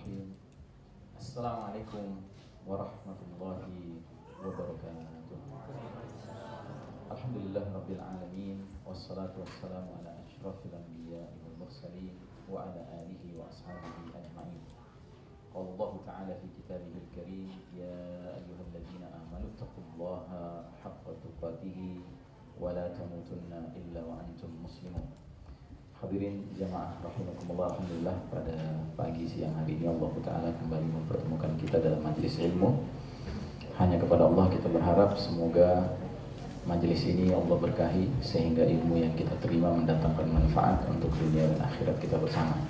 Bismillahirrahmanirrahim. Assalamualaikum warahmatullahi wabarakatuh. Alhamdulillah rabbil alamin, wassalatu wassalamu ala asyrafil anbiya'i wal mursalin wa ala alihi wa ashabihi ajma'in. Qala Allah ta'ala fi kitabihil karim, ya ayyuhalladzina amanu taqullaha haqqa tuqatih wa la tamutunna illa wa antum muslimun. Hadirin jamaah rahimakumullah, alhamdulillah pada pagi siang hari ini Allah Ta'ala kembali mempertemukan kita dalam majelis ilmu. Hanya kepada Allah kita berharap semoga majelis ini Allah berkahi sehingga ilmu yang kita terima mendatangkan manfaat untuk dunia dan akhirat kita bersama.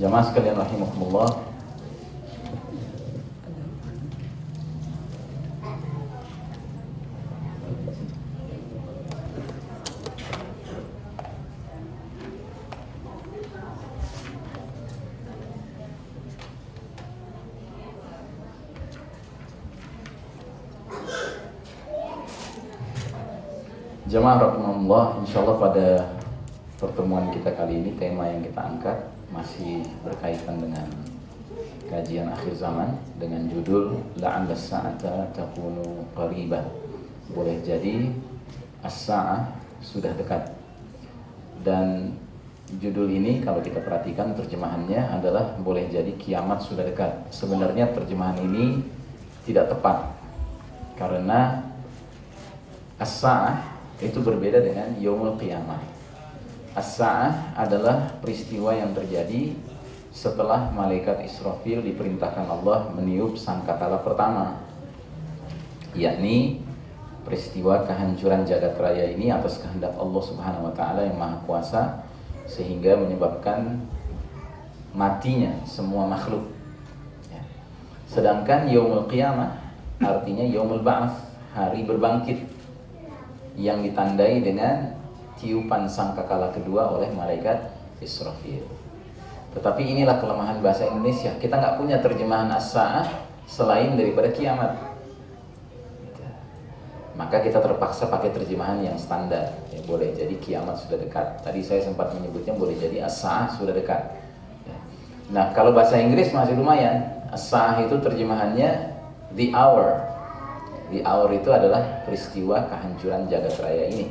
Jamaah sekalian rahimakumullah, jamaah rahimakumullah, insyaallah pada pertemuan kita kali ini tema yang kita angkat masih berkaitan dengan kajian akhir zaman dengan judul la'alla as-sa'ata takunu qaribah. Boleh jadi as-sa'ah sudah dekat. Dan judul ini kalau kita perhatikan terjemahannya adalah boleh jadi kiamat sudah dekat. Sebenarnya terjemahan ini tidak tepat karena as-sa'ah itu berbeda dengan yaumul qiyamah. As-sa'ah adalah peristiwa yang terjadi setelah malaikat Israfil diperintahkan Allah meniup sangkakala pertama, yakni peristiwa kehancuran jagat raya ini atas kehendak Allah Subhanahu wa taala yang Maha Kuasa sehingga menyebabkan matinya semua makhluk. Ya. Sedangkan yaumul qiyamah artinya yaumul ba'ats, hari berbangkit, yang ditandai dengan tiupan sangkakala kedua oleh malaikat Israfil. Tetapi inilah kelemahan bahasa Indonesia, kita nggak punya terjemahan as-sa'ah selain daripada kiamat. Maka kita terpaksa pakai terjemahan yang standar. Ya, boleh jadi kiamat sudah dekat. Tadi saya sempat menyebutnya boleh jadi as-sa'ah sudah dekat. Ya. Nah, kalau bahasa Inggris masih lumayan. As-sa'ah itu terjemahannya the hour. The hour itu adalah peristiwa kehancuran jagat raya ini.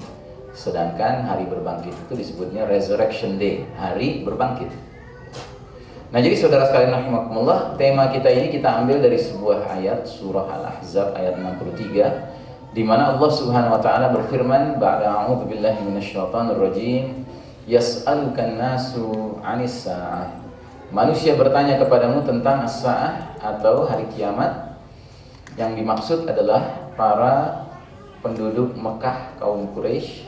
Sedangkan hari berbangkit itu disebutnya resurrection day, hari berbangkit. Nah, jadi saudara sekalian rahimakumullah, tema kita ini kita ambil dari sebuah ayat surah Al-Ahzab ayat 63, di mana Allah Subhanahu wa taala berfirman, ba'da a'udzu billahi minasyaitonir rajim, yas'alukan nasu 'anis sa'ah. Manusia bertanya kepadamu tentang as-sa'ah atau hari kiamat. Yang dimaksud adalah para penduduk Mekah kaum Quraisy.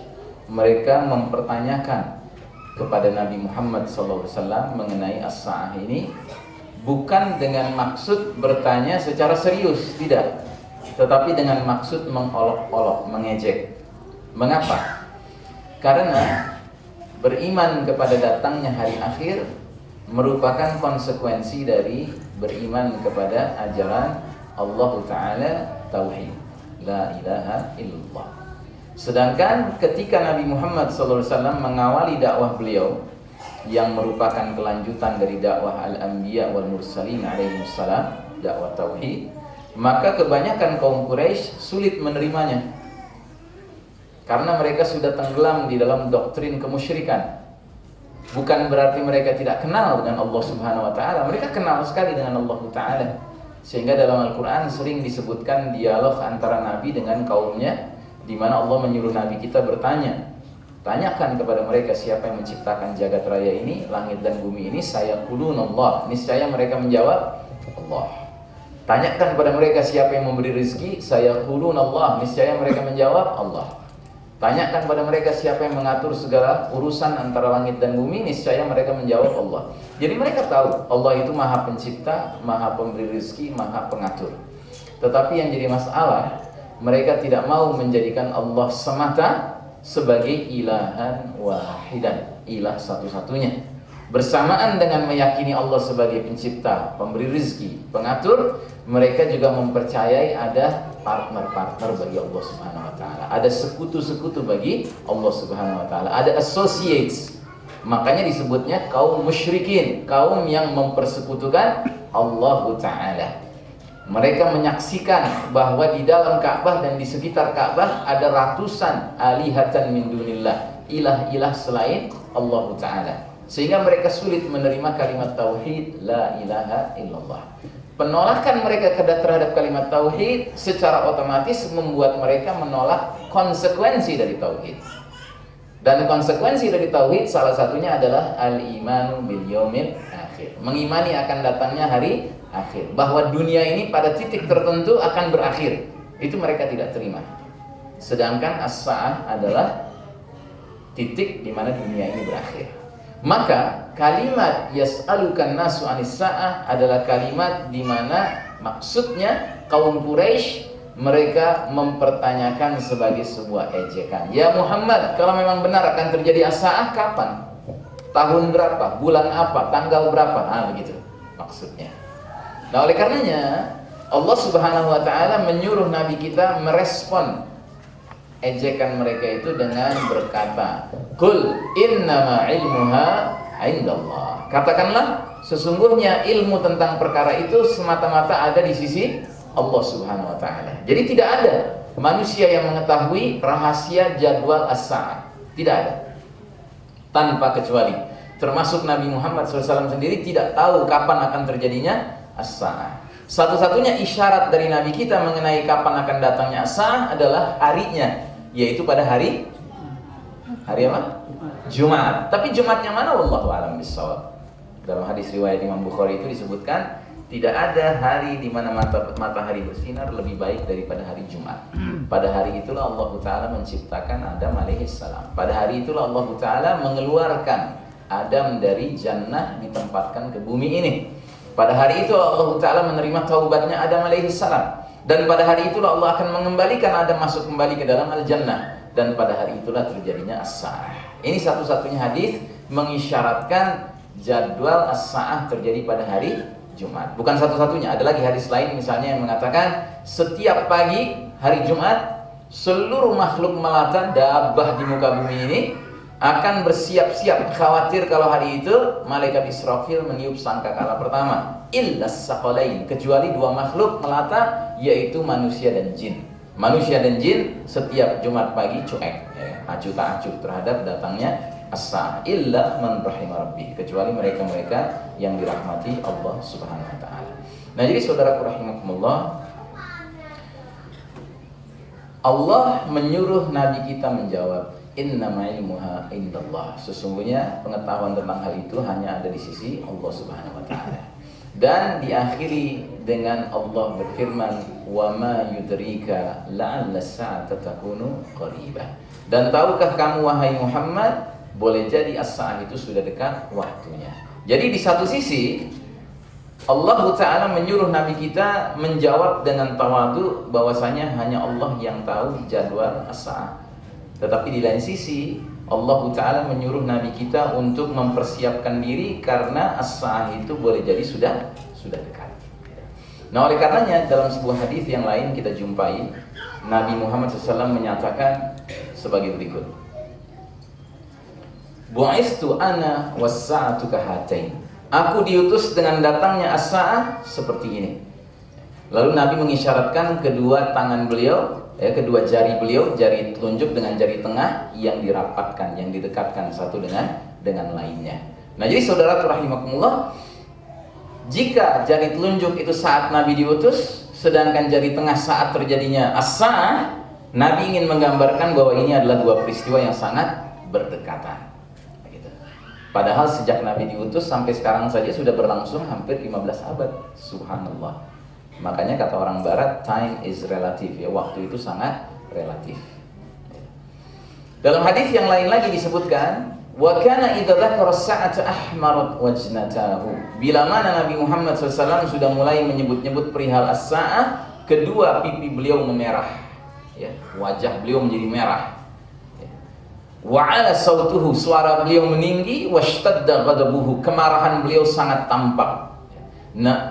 Mereka mempertanyakan kepada Nabi Muhammad SAW mengenai as-sa'ah ini bukan dengan maksud bertanya secara serius, tidak, tetapi dengan maksud mengolok-olok, mengejek. Mengapa? Karena beriman kepada datangnya hari akhir merupakan konsekuensi dari beriman kepada ajaran Allah Ta'ala tauhid, la ilaha illallah. Sedangkan ketika Nabi Muhammad SAW mengawali dakwah beliau yang merupakan kelanjutan dari dakwah al-anbiya wal mursalin alaihi wassalam, dakwah tauhid, maka kebanyakan kaum Quraisy sulit menerimanya karena mereka sudah tenggelam di dalam doktrin kemusyrikan. Bukan berarti mereka tidak kenal dengan Allah Subhanahu wa taala, mereka kenal sekali dengan Allah Ta'ala. Sehingga dalam Al-Quran sering disebutkan dialog antara Nabi dengan kaumnya, di mana Allah menyuruh Nabi kita bertanya, tanyakan kepada mereka siapa yang menciptakan jagat raya ini, langit dan bumi ini. Saya kulun Allah, niscaya mereka menjawab Allah. Tanyakan kepada mereka siapa yang memberi rezeki, saya kulun Allah, niscaya mereka menjawab Allah. Tanyakan kepada mereka siapa yang mengatur segala urusan antara langit dan bumi, niscaya mereka menjawab Allah. Jadi mereka tahu Allah itu Maha Pencipta, Maha Pemberi rezeki, Maha Pengatur. Tetapi yang jadi masalah, mereka tidak mau menjadikan Allah semata sebagai ilahan wahidan, ilah satu-satunya. Bersamaan dengan meyakini Allah sebagai pencipta, pemberi rezeki, pengatur, mereka juga mempercayai ada partner-partner bagi Allah Subhanahu wa taala. Ada sekutu-sekutu bagi Allah Subhanahu wa taala. Ada associates Makanya disebutnya kaum musyrikin, kaum yang mempersekutukan Allah Ta'ala. Mereka menyaksikan bahwa di dalam Ka'bah dan di sekitar Ka'bah ada ratusan alihatan min dunillah, ilah-ilah selain Allah Ta'ala, sehingga mereka sulit menerima kalimat tauhid la ilaha illallah. Penolakan mereka terhadap kalimat tauhid secara otomatis membuat mereka menolak konsekuensi dari tauhid. Dan konsekuensi dari tauhid salah satunya adalah al-imanu bil yaumil akhir, mengimani akan datangnya hari akhir, bahwa dunia ini pada titik tertentu akan berakhir. Itu mereka tidak terima. Sedangkan as-sa'ah adalah titik di mana dunia ini berakhir. Maka kalimat yas'alukan nasu anis sa'ah adalah kalimat di mana maksudnya kaum Quraisy mereka mempertanyakan sebagai sebuah ejekan. Ya Muhammad, kalau memang benar akan terjadi as-sa'ah, kapan? Tahun berapa? Bulan apa? Tanggal berapa? Begitu maksudnya. Nah, oleh karenanya Allah Subhanahu wa Ta'ala menyuruh Nabi kita merespon ejekan mereka itu dengan berkata, "Qul innama ilmuha indallah." Katakanlah, sesungguhnya ilmu tentang perkara itu semata-mata ada di sisi Allah Subhanahu wa Ta'ala. Jadi tidak ada manusia yang mengetahui rahasia jadwal as-sa'ah. Tidak ada. Tanpa kecuali, termasuk Nabi Muhammad SAW sendiri tidak tahu kapan akan terjadinya as-sa'ah. Satu-satunya isyarat dari Nabi kita mengenai kapan akan datangnya as-sa'ah adalah harinya, yaitu pada hari apa? Jumat. Tapi Jumatnya mana? Wallahu a'lam bishawab. Dalam hadis riwayat Imam Bukhari itu disebutkan tidak ada hari di mana matahari bersinar lebih baik daripada hari Jumat. Pada hari itulah Allah Ta'ala menciptakan Adam alaihissalam. Pada hari itulah Allah Ta'ala mengeluarkan Adam dari jannah, ditempatkan ke bumi ini. Pada hari itu Allah Ta'ala menerima taubatnya Adam alaihissalam. Dan pada hari itulah Allah akan mengembalikan Adam masuk kembali ke dalam al-jannah. Dan pada hari itulah terjadinya as-sa'ah. Ini satu-satunya hadis mengisyaratkan jadwal as-sa'ah terjadi pada hari Jumat. Bukan satu-satunya, ada lagi hadis lain misalnya yang mengatakan setiap pagi hari Jumat seluruh makhluk melata dabbah di muka bumi ini akan bersiap-siap khawatir kalau hari itu malaikat Israfil meniup sangkakala pertama, illas saqalain, kecuali dua makhluk melata yaitu manusia dan jin. Manusia dan jin setiap Jumat pagi cuek, acuh tak acuh terhadap datangnya as-sa'ah, illa man rahimah rabbih, kecuali mereka-mereka yang dirahmati Allah Subhanahu wa Ta'ala. Nah, jadi saudaraku rahimakumullah, Allah menyuruh Nabi kita menjawab, innama ilmuha indallah, sesungguhnya pengetahuan tentang hal itu hanya ada di sisi Allah Subhanahu wa Ta'ala. Dan diakhiri dengan Allah berfirman, wa ma yudrika la'alla as-sa'ata takunu qaribah, dan tahukah kamu wahai Muhammad, boleh jadi as-sa'ah itu sudah dekat waktunya. Jadi di satu sisi Allah Ta'ala menyuruh Nabi kita menjawab dengan tawadu bahwasanya hanya Allah yang tahu jadwal as-sa'ah. Tetapi di lain sisi Allah Ta'ala menyuruh Nabi kita untuk mempersiapkan diri karena as-sa'ah itu boleh jadi sudah dekat. Nah, oleh karenanya dalam sebuah hadis yang lain kita jumpai Nabi Muhammad SAW menyatakan sebagai berikut, bu'istu ana was-sa'atu kahatain. Aku diutus dengan datangnya as-sa'ah seperti ini. Lalu Nabi mengisyaratkan kedua tangan beliau, kedua jari beliau, jari telunjuk dengan jari tengah yang dirapatkan, yang didekatkan satu dengan lainnya. Nah, jadi saudara rahimakumullah, jika jari telunjuk itu saat Nabi diutus, sedangkan jari tengah saat terjadinya as-sa'ah, Nabi ingin menggambarkan bahwa ini adalah dua peristiwa yang sangat berdekatan. Padahal sejak Nabi diutus sampai sekarang saja sudah berlangsung hampir 15 abad. Subhanallah. Makanya kata orang barat, time is relative, ya, waktu itu sangat relatif. Dalam hadis yang lain lagi disebutkan, wa kana idza dzakara as-sa'ata ahmarat wajnatahu. Bila mana Nabi Muhammad SAW sudah mulai menyebut-nyebut perihal as-sa'ah, kedua pipi beliau memerah, ya, wajah beliau menjadi merah. Wa'ala sautuhu, suara beliau meninggi, washtadda ghadabuhu, kemarahan beliau sangat tampak.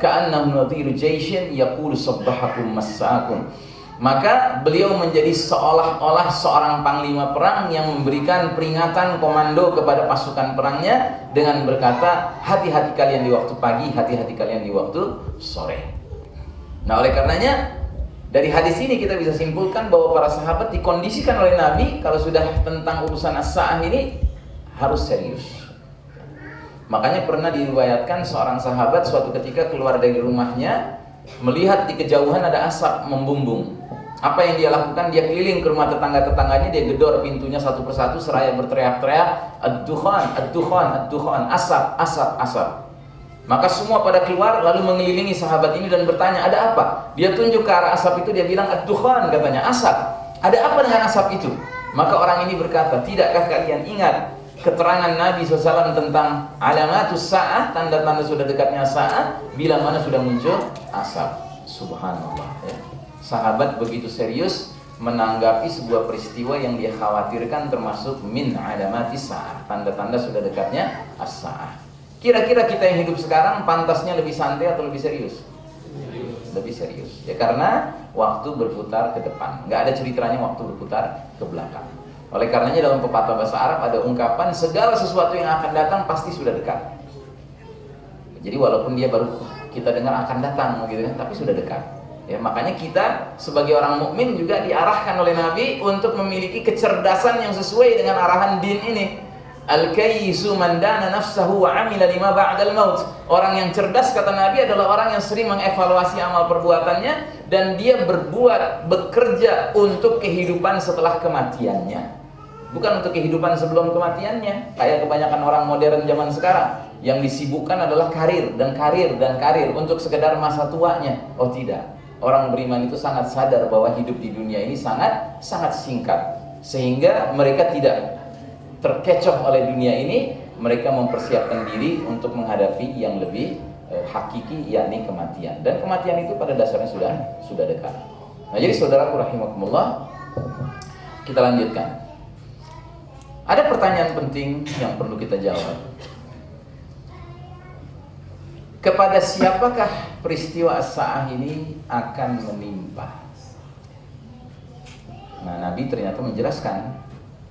Ka'annahu nadhiru jaishin yaqulu sabbahakum massa'akum. Maka beliau menjadi seolah-olah seorang panglima perang yang memberikan peringatan komando kepada pasukan perangnya dengan berkata, hati-hati kalian di waktu pagi, hati-hati kalian di waktu sore. Nah, oleh karenanya dari hadis ini kita bisa simpulkan bahwa para sahabat dikondisikan oleh Nabi kalau sudah tentang urusan as-sa'ah ini harus serius. Makanya pernah diriwayatkan seorang sahabat suatu ketika keluar dari rumahnya, melihat di kejauhan ada asap membumbung. Apa yang dia lakukan? Dia keliling ke rumah tetangga-tetangganya, dia gedor pintunya satu persatu seraya berteriak-teriak, ad-dukhan, ad-dukhan, ad-dukhan, asap, asap, asap. Maka semua pada keluar lalu mengelilingi sahabat ini dan bertanya, ada apa? Dia tunjuk ke arah asap itu, dia bilang ad-dukhan, katanya, asap. Ada apa dengan asap itu? Maka orang ini berkata, tidakkah kalian ingat keterangan Nabi SAW tentang alamatus sa'ah, tanda-tanda sudah dekatnya sa'ah, bila mana sudah muncul asap. Subhanallah, ya. Sahabat begitu serius menanggapi sebuah peristiwa yang dia khawatirkan termasuk min alamatis sa'ah, tanda-tanda sudah dekatnya as-sa'ah. Kira-kira kita yang hidup sekarang pantasnya lebih santai atau lebih serius? Lebih serius. Ya karena waktu berputar ke depan. Nggak ada ceritanya waktu berputar ke belakang. Oleh karenanya dalam pepatah bahasa Arab ada ungkapan segala sesuatu yang akan datang pasti sudah dekat. Jadi walaupun dia baru kita dengar akan datang gitu kan, tapi sudah dekat. Ya, makanya kita sebagai orang mukmin juga diarahkan oleh Nabi untuk memiliki kecerdasan yang sesuai dengan arahan din ini. Al-kayyisu man dana nafsahu wa amila lima ba'dal maut. Orang yang cerdas kata Nabi adalah orang yang sering mengevaluasi amal perbuatannya dan dia bekerja untuk kehidupan setelah kematiannya. Bukan untuk kehidupan sebelum kematiannya. Kayak kebanyakan orang modern zaman sekarang yang disibukkan adalah karir dan karir dan karir untuk sekedar masa tuanya. Oh tidak. Orang beriman itu sangat sadar bahwa hidup di dunia ini sangat singkat, sehingga mereka tidak terkecoh oleh dunia ini. Mereka mempersiapkan diri untuk menghadapi yang lebih hakiki, yakni kematian. Dan kematian itu pada dasarnya sudah dekat. Nah, jadi saudaraku rahimakumullah, kita lanjutkan. Ada pertanyaan penting yang perlu kita jawab. Kepada siapakah peristiwa as-sa'ah ini akan menimpa? Nah, Nabi ternyata menjelaskan.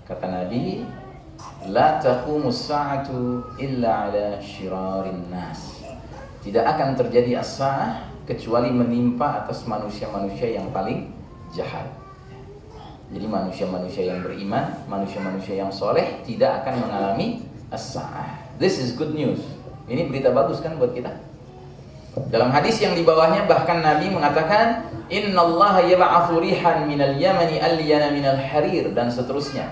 Kata Nabi, la taqumus sa'atu illa ala syirarin nas. Tidak akan terjadi as-sa'ah kecuali menimpa atas manusia-manusia yang paling jahat. Jadi manusia-manusia yang beriman, manusia-manusia yang soleh tidak akan mengalami as-sa'ah. This is good news. Ini berita bagus kan buat kita. Dalam hadis yang di bawahnya bahkan Nabi mengatakan, innallaha yab'atsu rihan minal yamani alyana minal harir, dan seterusnya.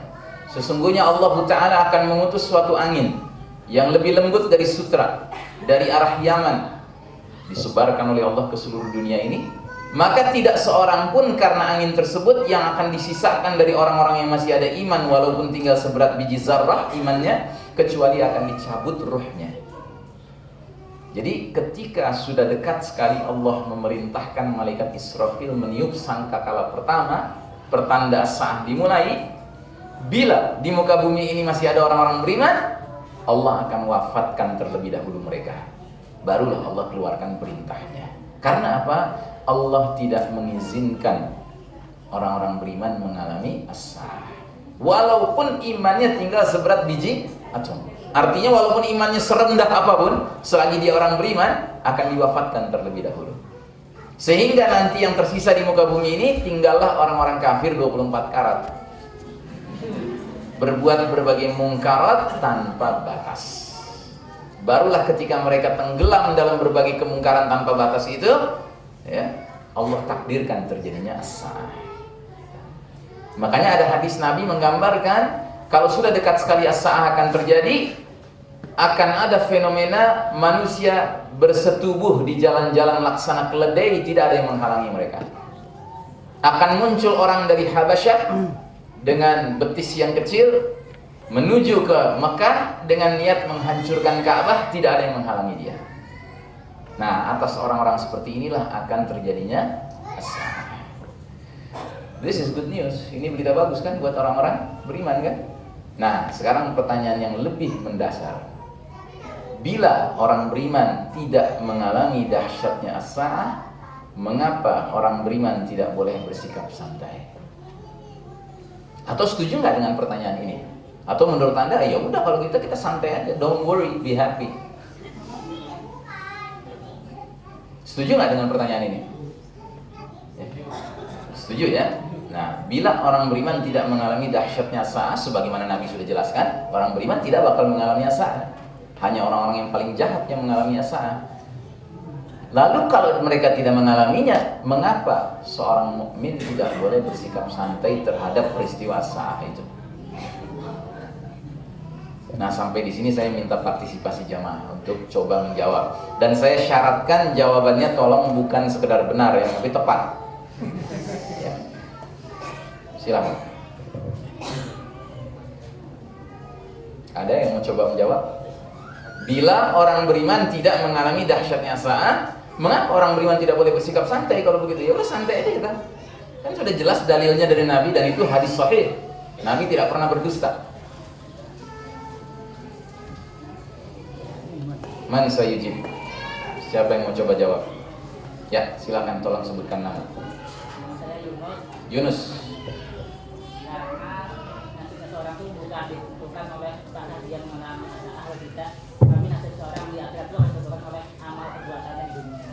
Sesungguhnya Allah Ta'ala akan mengutus suatu angin yang lebih lembut dari sutra dari arah Yaman, disebarkan oleh Allah ke seluruh dunia ini. Maka tidak seorang pun karena angin tersebut yang akan disisakan dari orang-orang yang masih ada iman, walaupun tinggal seberat biji zarrah imannya, kecuali akan dicabut ruhnya. Jadi ketika sudah dekat sekali Allah memerintahkan malaikat Israfil meniup sangkakala pertama, pertanda as-sa'ah dimulai. Bila di muka bumi ini masih ada orang-orang beriman, Allah akan wafatkan terlebih dahulu mereka. Barulah Allah keluarkan perintahnya. Karena apa? Allah tidak mengizinkan orang-orang beriman mengalami as-sa'ah, walaupun imannya tinggal seberat biji atom. Artinya walaupun imannya serendah apapun, selagi dia orang beriman, akan diwafatkan terlebih dahulu. Sehingga nanti yang tersisa di muka bumi ini tinggallah orang-orang kafir 24 karat, berbuat berbagai mungkarat tanpa batas. Barulah ketika mereka tenggelam dalam berbagai kemungkaran tanpa batas itu, ya, Allah takdirkan terjadinya as-sa'ah. Makanya ada hadis Nabi menggambarkan kalau sudah dekat sekali as-sa'ah akan terjadi, akan ada fenomena manusia bersetubuh di jalan-jalan laksana keledai, tidak ada yang menghalangi mereka. Akan muncul orang dari Habasyah dengan betis yang kecil menuju ke Mekah dengan niat menghancurkan Ka'bah, tidak ada yang menghalangi dia. Nah, atas orang-orang seperti inilah akan terjadinya as-sa'ah. This is good news. Ini berita bagus kan buat orang-orang beriman kan? Nah, sekarang pertanyaan yang lebih mendasar. Bila orang beriman tidak mengalami dahsyatnya as-sa'ah, mengapa orang beriman tidak boleh bersikap santai? Atau setuju nggak dengan pertanyaan ini? Atau menurut Anda, ya udah kalau gitu kita santai aja, don't worry, be happy. Setuju nggak dengan pertanyaan ini? Ya. Setuju ya? Nah, bila orang beriman tidak mengalami dahsyatnya sa'ah, sebagaimana Nabi sudah jelaskan, orang beriman tidak bakal mengalami sa'ah. Hanya orang-orang yang paling jahat yang mengalami sa'ah. Lalu kalau mereka tidak mengalaminya, mengapa seorang mukmin tidak boleh bersikap santai terhadap peristiwa sa'ah itu? Nah, sampai di sini saya minta partisipasi jamaah untuk coba menjawab. Dan saya syaratkan jawabannya tolong bukan sekedar benar ya, tapi tepat. Ya. Silakan. Ada yang mau coba menjawab? Bila orang beriman tidak mengalami dahsyatnya sa'ah, mengapa orang beriman tidak boleh bersikap santai kalau begitu? Ya udah santai aja kita. Kan sudah jelas dalilnya dari Nabi dan itu hadis sahih. Nabi tidak pernah berdusta. Man sayujib? Siapa yang mau coba jawab? Ya, silakan tolong sebutkan nama. Saya Yunus. Karena nasib seseorang itu bukan ditentukan oleh karena dia mengalami sa'ah kita, tapi nasib seseorang di akhirat itu ditentukan oleh amal perbuatannya di dunia.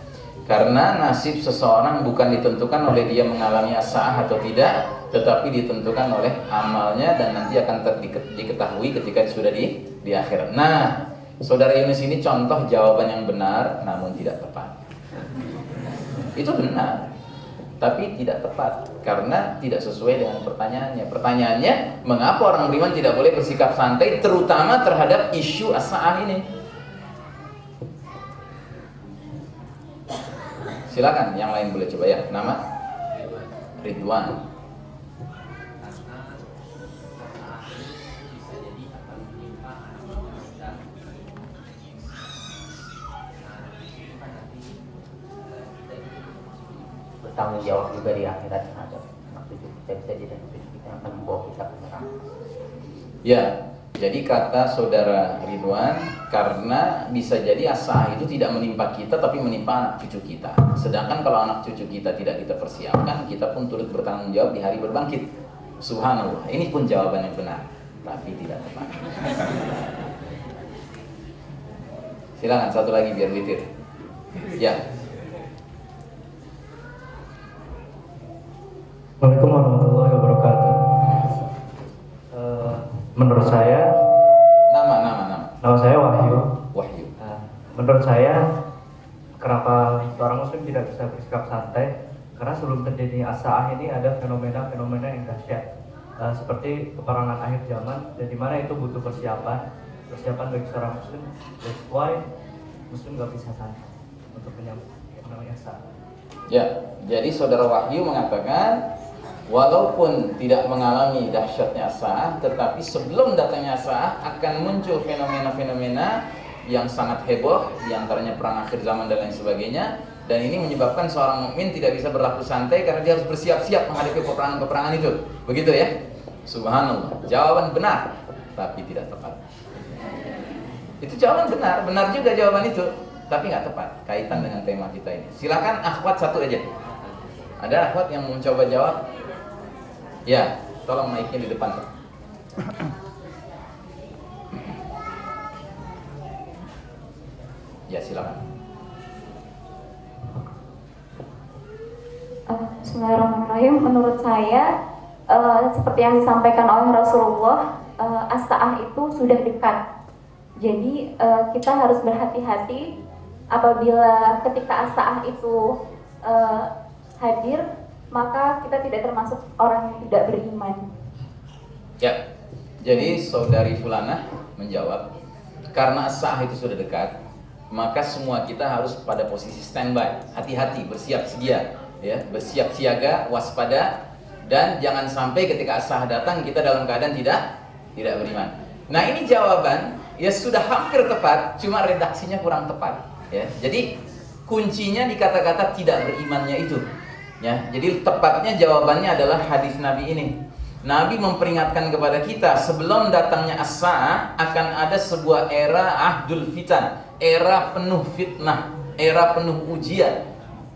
Karena nasib seseorang bukan ditentukan oleh dia mengalami sa'ah atau tidak, tetapi ditentukan oleh amalnya dan nanti akan diketahui ketika sudah di akhirat. Nah, Saudara Yunus ini contoh jawaban yang benar namun tidak tepat. Itu benar, tapi tidak tepat karena tidak sesuai dengan pertanyaannya. Pertanyaannya, mengapa orang beriman tidak boleh bersikap santai terutama terhadap isu as-sa'ah ini? Silakan, yang lain boleh coba ya. Nama? Ridwan. Tanggung jawab juga di akhirat terhadap anak cucu kita, bisa jadi anak cucu kita yang akan membawa kita ke neraka. Ya, jadi kata saudara Ridwan, karena bisa jadi as-sa'ah itu tidak menimpa kita tapi menimpa anak cucu kita. Sedangkan kalau anak cucu kita tidak kita persiapkan, kita pun turut bertanggung jawab di hari berbangkit. Subhanallah, ini pun jawaban yang benar, tapi tidak tepat. Silakan satu lagi biar witir. Ya. Assalamualaikum warahmatullahi wabarakatuh. Menurut saya, nama saya Wahyu. Menurut saya, kenapa seorang muslim tidak bisa bersikap santai? Karena sebelum terjadi as-sa'ah ini ada fenomena-fenomena yang dahsyat, seperti peperangan akhir zaman, dan di mana itu butuh persiapan bagi seorang muslim. That's why muslim nggak bisa santai untuk menyambut as-sa'ah. Ya, jadi saudara Wahyu mengatakan, walaupun tidak mengalami dahsyatnya as-sa'ah, tetapi sebelum datangnya as-sa'ah akan muncul fenomena-fenomena yang sangat heboh, diantaranya perang akhir zaman dan lain sebagainya. Dan ini menyebabkan seorang mukmin tidak bisa berlaku santai karena dia harus bersiap-siap menghadapi peperangan-peperangan itu. Begitu ya? Subhanallah. Jawaban benar, tapi tidak tepat. Itu jawaban benar juga jawaban itu, tapi nggak tepat kaitan dengan tema kita ini. Silakan akhwat satu aja. Ada akhwat yang mau coba jawab? Ya, tolong mic-nya di depan. Ya, silakan. Bismillahirrahmanirrahim. Menurut saya, seperti yang disampaikan oleh Rasulullah, as-sa'ah itu sudah dekat. Jadi kita harus berhati-hati apabila ketika as-sa'ah itu hadir, maka kita tidak termasuk orang yang tidak beriman. Ya, jadi saudari Fulanah menjawab, karena as-sa'ah itu sudah dekat, maka semua kita harus pada posisi standby, hati-hati, bersiap sedia, ya, bersiap siaga, waspada, dan jangan sampai ketika as-sa'ah datang kita dalam keadaan tidak beriman. Nah, ini jawaban ya sudah hampir tepat, cuma redaksinya kurang tepat, ya. Jadi kuncinya di kata-kata tidak berimannya itu. Ya, jadi tepatnya jawabannya adalah hadis Nabi ini. Nabi memperingatkan kepada kita sebelum datangnya as-sa'ah akan ada sebuah era ahdul fitan, era penuh fitnah, era penuh ujian,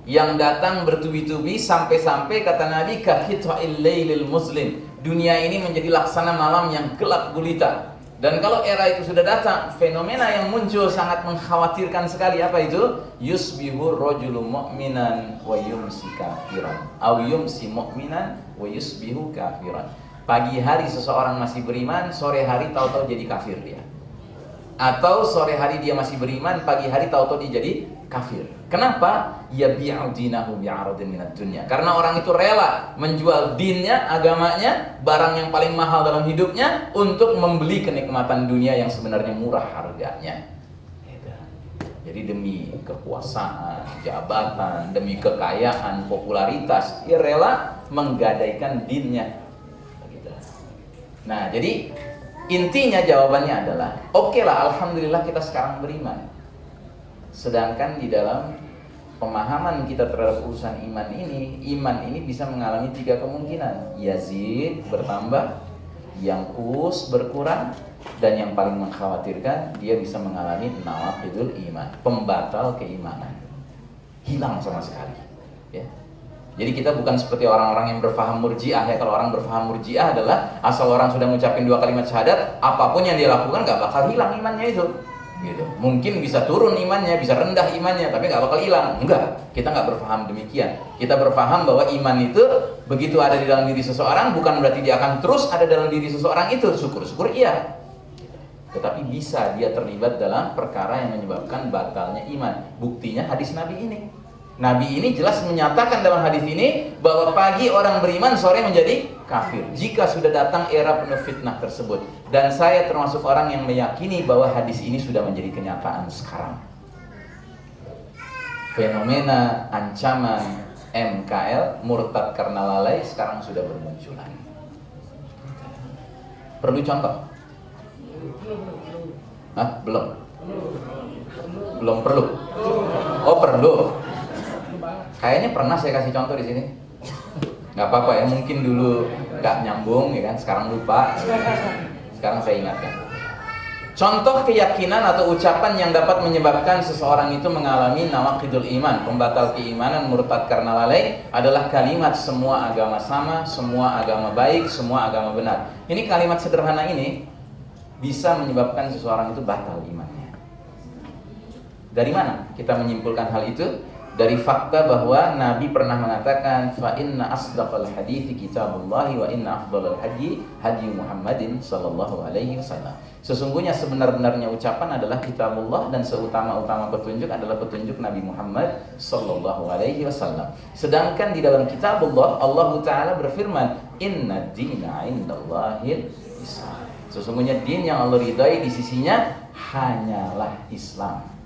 yang datang bertubi-tubi sampai-sampai kata Nabi kahita'il lailil muslim. Dunia ini menjadi laksana malam yang gelap gulita. Dan kalau era itu sudah datang, fenomena yang muncul sangat mengkhawatirkan sekali. Apa itu? Yusbihu rajulu mu'minan wa yumsi kafiran. Aw yumsi mu'minan wa yusbihu kafiran. Pagi hari seseorang masih beriman, sore hari tahu-tahu jadi kafir dia. Atau sore hari dia masih beriman, pagi hari tahu-tahu dia jadi kafir. Kenapa? Yabi'u dinahu bi'aradin minad dunya. Karena orang itu rela menjual dinnya, agamanya, barang yang paling mahal dalam hidupnya untuk membeli kenikmatan dunia yang sebenarnya murah harganya. Jadi demi kekuasaan, jabatan, demi kekayaan, popularitas, dia rela menggadaikan dinnya. Nah, jadi intinya jawabannya adalah, oke lah, alhamdulillah kita sekarang beriman. Sedangkan di dalam pemahaman kita terhadap urusan iman ini bisa mengalami 3 kemungkinan. Yazid bertambah, yangkus berkurang, dan yang paling mengkhawatirkan dia bisa mengalami nawaqidul iman, pembatal keimanan, hilang sama sekali. Ya. Jadi kita bukan seperti orang-orang yang berfaham murji'ah ya. Kalau orang berfaham murji'ah adalah asal orang sudah mengucapkan 2 kalimat syahadat, apapun yang dia lakukan gak bakal hilang imannya itu. Gitu. Mungkin bisa turun imannya, bisa rendah imannya, tapi gak bakal hilang. Enggak, kita gak berfaham demikian. Kita berfaham bahwa iman itu begitu ada di dalam diri seseorang, bukan berarti dia akan terus ada dalam diri seseorang itu. Syukur-syukur iya. Tetapi bisa dia terlibat dalam perkara yang menyebabkan batalnya iman. Buktinya hadis Nabi ini. Nabi ini jelas menyatakan dalam hadis ini bahwa pagi orang beriman, sore menjadi kafir jika sudah datang era penuh fitnah tersebut. Dan saya termasuk orang yang meyakini bahwa hadis ini sudah menjadi kenyataan sekarang. Fenomena ancaman MKL, murtad karena lalai, sekarang sudah bermunculan. Perlu contoh? Hah? Belum? Belum perlu? Oh perlu. Kayaknya pernah saya kasih contoh di sini. Nggak apa-apa ya, mungkin dulu nggak nyambung ya kan, sekarang lupa. Sekarang saya ingatkan. Contoh keyakinan atau ucapan yang dapat menyebabkan seseorang itu mengalami nawaqidul iman, pembatal keimanan, murtad karena lalai, adalah kalimat semua agama sama, semua agama baik, semua agama benar. Ini kalimat sederhana ini bisa menyebabkan seseorang itu batal imannya. Dari mana kita menyimpulkan hal itu? Dari fakta bahwa Nabi pernah mengatakan, fa inna asdaqal hadithi kitabullahi wa inna afdalal hadi hadi Muhammadin sallallahu alaihi wasallam. Sesungguhnya sebenar-benarnya ucapan adalah kitabullah, dan seutama-utama petunjuk adalah petunjuk Nabi Muhammad sallallahu alaihi wasallam. Sedangkan di dalam kitabullah Allah Ta'ala berfirman, inna dina indallahil Islam. Sesungguhnya din yang Allah ridai di sisinya hanyalah Islam.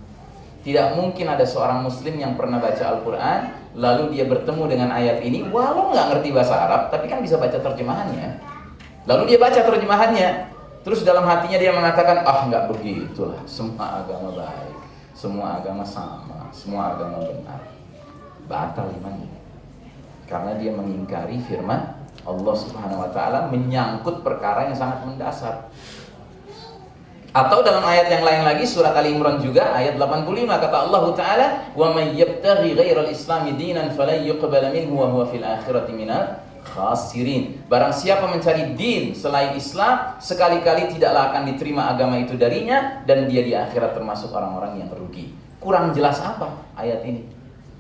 Tidak mungkin ada seorang muslim yang pernah baca Al-Quran lalu dia bertemu dengan ayat ini, walau nggak ngerti bahasa Arab, tapi kan bisa baca terjemahannya. Lalu dia baca terjemahannya, terus dalam hatinya dia mengatakan, ah nggak begitulah, semua agama baik, semua agama sama, semua agama benar. Batal imannya, karena dia mengingkari firman Allah Subhanahu Wa Taala menyangkut perkara yang sangat mendasar. Atau dalam ayat yang lain lagi, surat Ali Imran juga ayat 85, kata Allah Ta'ala, wa may yabtaghi ghairal islami dinan falan yuqbala minhu wa huwa fil akhirati minal khasirin. Barang siapa mencari din selain Islam, sekali-kali tidaklah akan diterima agama itu darinya, dan dia di akhirat termasuk orang-orang yang rugi. Kurang jelas apa ayat ini?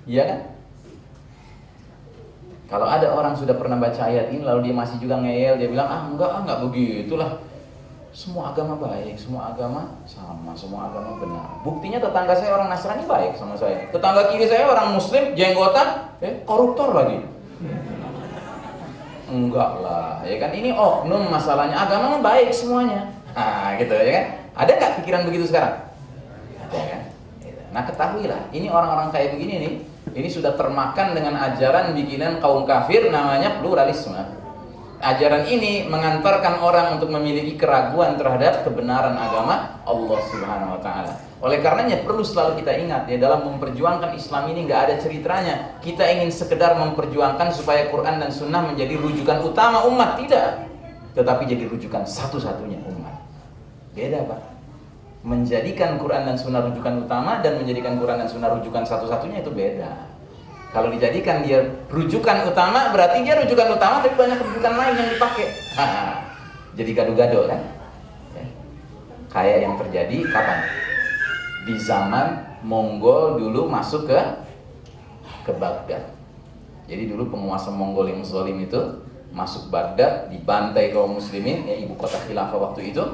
Iya kan? Kalau ada orang sudah pernah baca ayat ini lalu dia masih juga ngeyel, dia bilang, enggak begitulah. Semua agama baik, semua agama sama, semua agama benar. Buktinya tetangga saya orang Nasrani baik sama saya. Tetangga kiri saya orang Muslim, jenggotan, koruptor lagi. Enggak lah, ya kan, ini oknum masalahnya, agama baik semuanya. Nah gitu ya kan. Ada nggak pikiran begitu sekarang? Ada kan? Nah ketahuilah, ini orang-orang kayak begini nih, ini sudah termakan dengan ajaran bikinan kaum kafir namanya pluralisme. Ajaran ini mengantarkan orang untuk memiliki keraguan terhadap kebenaran agama Allah Subhanahu Wa Taala. Oleh karenanya perlu selalu kita ingat ya, dalam memperjuangkan Islam ini nggak ada ceritanya kita ingin sekedar memperjuangkan supaya Quran dan Sunnah menjadi rujukan utama umat, tidak, tetapi jadi rujukan satu-satunya umat. Beda Pak. Menjadikan Quran dan Sunnah rujukan utama dan menjadikan Quran dan Sunnah rujukan satu-satunya itu beda. Kalau dijadikan dia rujukan utama, berarti dia rujukan utama tapi banyak rujukan lain yang dipakai. Jadi gado-gado kan? Ya. Kayak yang terjadi kapan? Di zaman Mongol dulu masuk ke Baghdad. Jadi dulu penguasa Mongol yang zalim itu masuk Baghdad, dibantai kaum muslimin, ya ibu kota khilafah waktu itu,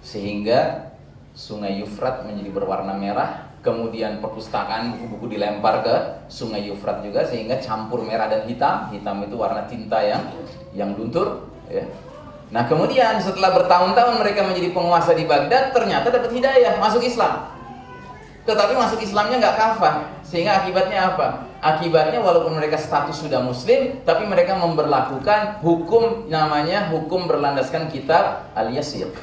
sehingga Sungai Yufrat menjadi berwarna merah. Kemudian perpustakaan buku-buku dilempar ke Sungai Yufrat juga, sehingga campur merah dan hitam. Hitam itu warna tinta yang luntur, ya. Nah kemudian setelah bertahun-tahun mereka menjadi penguasa di Baghdad, ternyata dapat hidayah, masuk Islam. Tetapi masuk Islamnya nggak kafah, sehingga akibatnya apa? Akibatnya walaupun mereka status sudah muslim, tapi mereka memberlakukan hukum namanya hukum berlandaskan kitab Al-Yasir.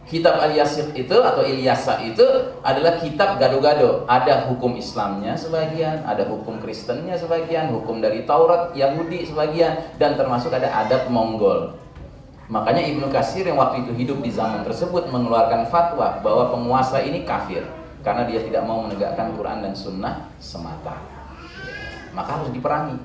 Kitab Al-Yasir itu atau Ilyasa itu adalah kitab gado-gado. Ada hukum Islamnya sebagian, ada hukum Kristennya sebagian, hukum dari Taurat, Yahudi sebagian, dan termasuk ada adat Mongol. Makanya Ibnu Katsir yang waktu itu hidup di zaman tersebut mengeluarkan fatwa bahwa penguasa ini kafir karena dia tidak mau menegakkan Quran dan Sunnah semata. Maka harus diperangi.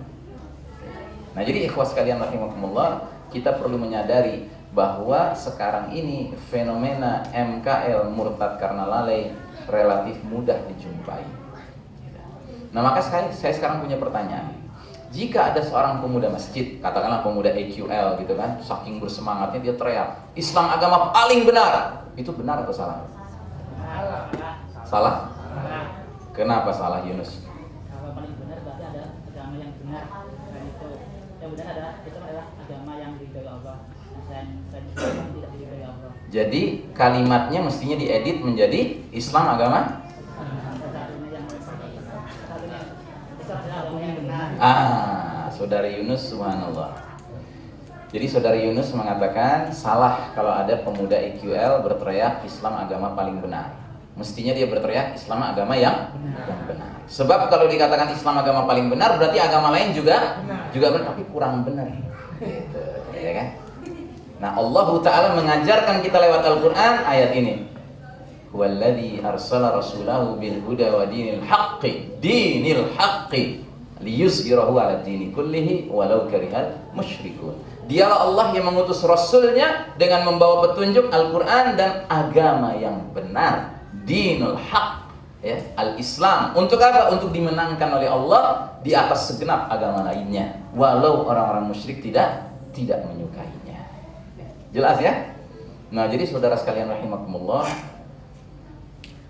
Nah jadi ikhwas sekalian rahimakumullah, kita perlu menyadari bahwa sekarang ini fenomena MKL murtad karena lalai relatif mudah dijumpai. Nah maka saya sekarang punya pertanyaan. Jika ada seorang pemuda masjid, katakanlah pemuda EQL gitu kan, saking bersemangatnya dia teriak, Islam agama paling benar. Itu benar atau salah? Salah? Kenapa salah, Yunus? Kalau paling benar berarti ada agama yang benar, dan itu yang benar adalah agama yang diridhoi Allah. Dan Islam tidak diridhoi Allah. Jadi kalimatnya mestinya diedit menjadi Islam agama? Saudara Yunus, subhanallah. Jadi saudara Yunus mengatakan salah kalau ada pemuda EQL berteriak Islam agama paling benar. Mestinya dia berteriak Islam agama yang benar. Sebab kalau dikatakan Islam agama paling benar, berarti agama lain juga benar, tapi kurang benar. Gitu, ya kan? Nah, Allah Ta'ala mengajarkan kita lewat Al-Quran ayat ini. Huwallazi arsala rasulahu bil huda wa dinil haqqi liyuzhirahu 'ala dini kullihi walau karihal musyrikun. Dialah Allah yang mengutus rasulnya dengan membawa petunjuk Al-Quran dan agama yang benar, dinul haq, ya, al-Islam. Untuk apa? Untuk dimenangkan oleh Allah di atas segenap agama lainnya, walau orang-orang musyrik tidak menyukainya. Jelas ya? Nah, jadi saudara sekalian rahimakumullah,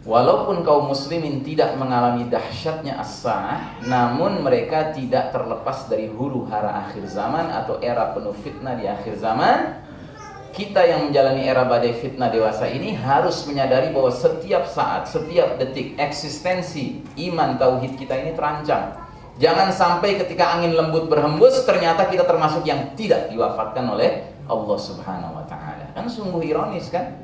walaupun kaum muslimin tidak mengalami dahsyatnya as-sa'ah, namun mereka tidak terlepas dari huru hara akhir zaman atau era penuh fitnah di akhir zaman. Kita yang menjalani era badai fitnah dewasa ini harus menyadari bahwa setiap saat, setiap detik eksistensi iman tauhid kita ini terancam. Jangan sampai ketika angin lembut berhembus ternyata kita termasuk yang tidak diwafatkan oleh Allah Subhanahu wa taala. Kan sungguh ironis kan?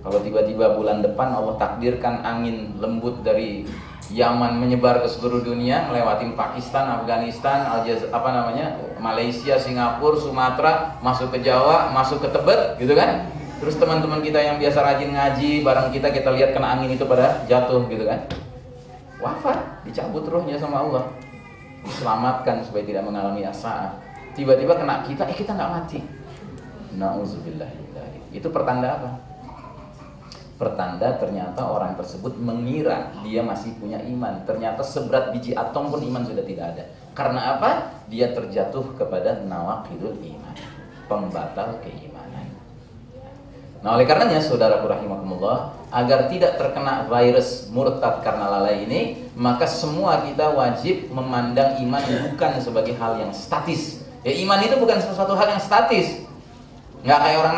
Kalau tiba-tiba bulan depan Allah takdirkan angin lembut dari Yaman menyebar ke seluruh dunia, melewati Pakistan, Afghanistan, Malaysia, Singapura, Sumatera, masuk ke Jawa, masuk ke Tebet, gitu kan? Terus teman-teman kita yang biasa rajin ngaji bareng kita lihat kena angin itu pada jatuh, gitu kan? Wafat, dicabut ruhnya sama Allah, diselamatkan supaya tidak mengalami as-sa'ah. Tiba-tiba kena kita nggak mati. Nauzubillah. Itu pertanda apa? Pertanda ternyata orang tersebut mengira dia masih punya iman. Ternyata seberat biji atom pun iman sudah tidak ada. Karena apa? Dia terjatuh kepada nawaqidul iman, pembatal keimanan. Nah, oleh karenanya saudaraku rahimakumullah, agar tidak terkena virus murtad karena lalai ini, maka semua kita wajib memandang iman bukan sebagai hal yang statis. Ya, iman itu bukan sesuatu hal yang statis. Nggak kayak orang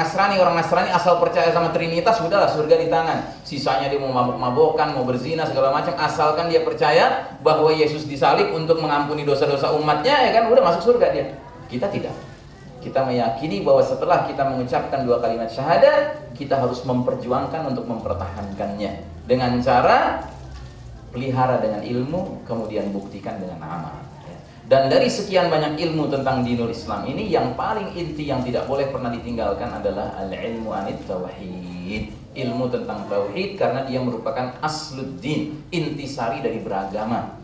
Nasrani asal percaya sama Trinitas, sudahlah surga di tangan. Sisanya dia mau mabuk-mabukan, mau berzina segala macam, asalkan dia percaya bahwa Yesus disalib untuk mengampuni dosa-dosa umatnya, ya kan, udah masuk surga dia. Kita tidak. Kita meyakini bahwa setelah kita mengucapkan 2 kalimat syahadat, kita harus memperjuangkan untuk mempertahankannya dengan cara pelihara dengan ilmu, kemudian buktikan dengan amal. Dan dari sekian banyak ilmu tentang dinul Islam ini, yang paling inti yang tidak boleh pernah ditinggalkan adalah al-ilmu anit tauhid. Ilmu tentang tauhid, karena dia merupakan asluddin, intisari dari beragama.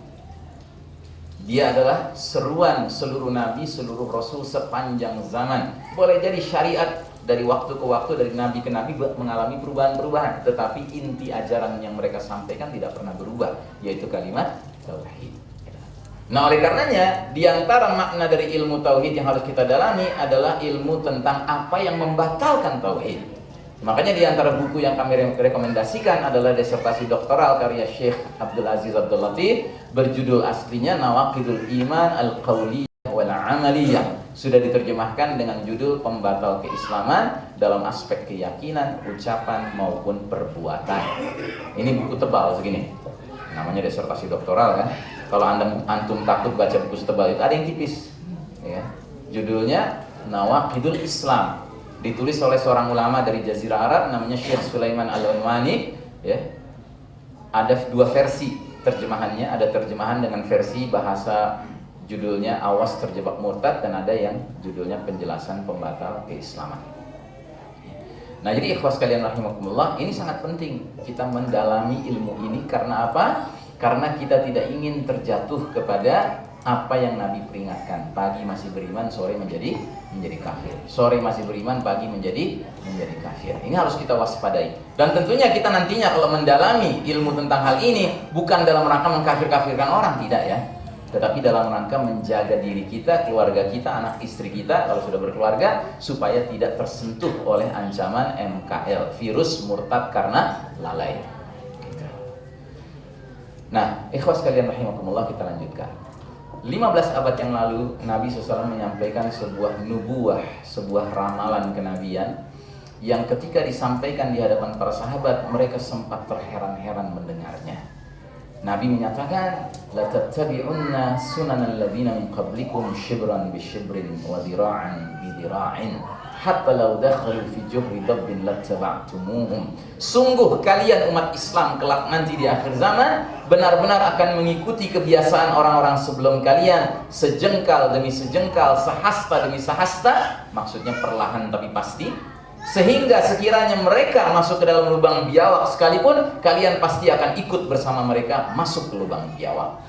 Dia adalah seruan seluruh nabi, seluruh rasul sepanjang zaman. Boleh jadi syariat dari waktu ke waktu, dari nabi ke nabi mengalami perubahan-perubahan, tetapi inti ajaran yang mereka sampaikan tidak pernah berubah, yaitu kalimat tauhid. Nah, oleh karenanya di antara makna dari ilmu tauhid yang harus kita dalami adalah ilmu tentang apa yang membatalkan tauhid. Makanya di antara buku yang kami rekomendasikan adalah disertasi doktoral karya Syekh Abdul Aziz Abdul Latif, berjudul aslinya Nawaqidul Iman Al-Qawliyah wal Amaliyah. Sudah diterjemahkan dengan judul Pembatal Keislaman dalam aspek keyakinan, ucapan maupun perbuatan. Ini buku tebal segini. Namanya disertasi doktoral kan. Kalau antum takut baca buku setebal itu, ada yang tipis. Ya. Judulnya Nawaqidul Islam. Ditulis oleh seorang ulama dari Jazirah Arab namanya Syekh Sulaiman Al-Unwani, ya. Ada dua versi terjemahannya, ada terjemahan dengan versi bahasa judulnya Awas Terjebak Murtad, dan ada yang judulnya Penjelasan Pembatal Keislaman. Nah, jadi ikhwas kalian rahimakumullah, ini sangat penting kita mendalami ilmu ini. Karena apa? Karena kita tidak ingin terjatuh kepada apa yang Nabi peringatkan. Pagi masih beriman, sore menjadi kafir. Sore masih beriman, pagi menjadi kafir. Ini harus kita waspadai. Dan tentunya kita nantinya kalau mendalami ilmu tentang hal ini bukan dalam rangka mengkafir-kafirkan orang, tidak ya. Tetapi dalam rangka menjaga diri kita, keluarga kita, anak istri kita kalau sudah berkeluarga, supaya tidak tersentuh oleh ancaman MKL, virus murtad karena lalai. Nah, ikhwas kalian rahimakumullah, kita lanjutkan. 15 abad yang lalu Nabi SAW menyampaikan sebuah nubuah, sebuah ramalan kenabian yang ketika disampaikan di hadapan para sahabat, mereka sempat terheran-heran mendengarnya. Nabi menyatakan, la tattabi'unna sunanal ladzina min qablikum shibran bi shibrin wa dhira'an bi dhira'in hatta law dakhalu fi juhri dabbin lattaba'tumuhum. Sungguh kalian umat Islam kelak nanti di akhir zaman benar-benar akan mengikuti kebiasaan orang-orang sebelum kalian, sejengkal demi sejengkal, sehasta demi sehasta, maksudnya perlahan tapi pasti. Sehingga sekiranya mereka masuk ke dalam lubang biawak sekalipun, kalian pasti akan ikut bersama mereka masuk ke lubang biawak.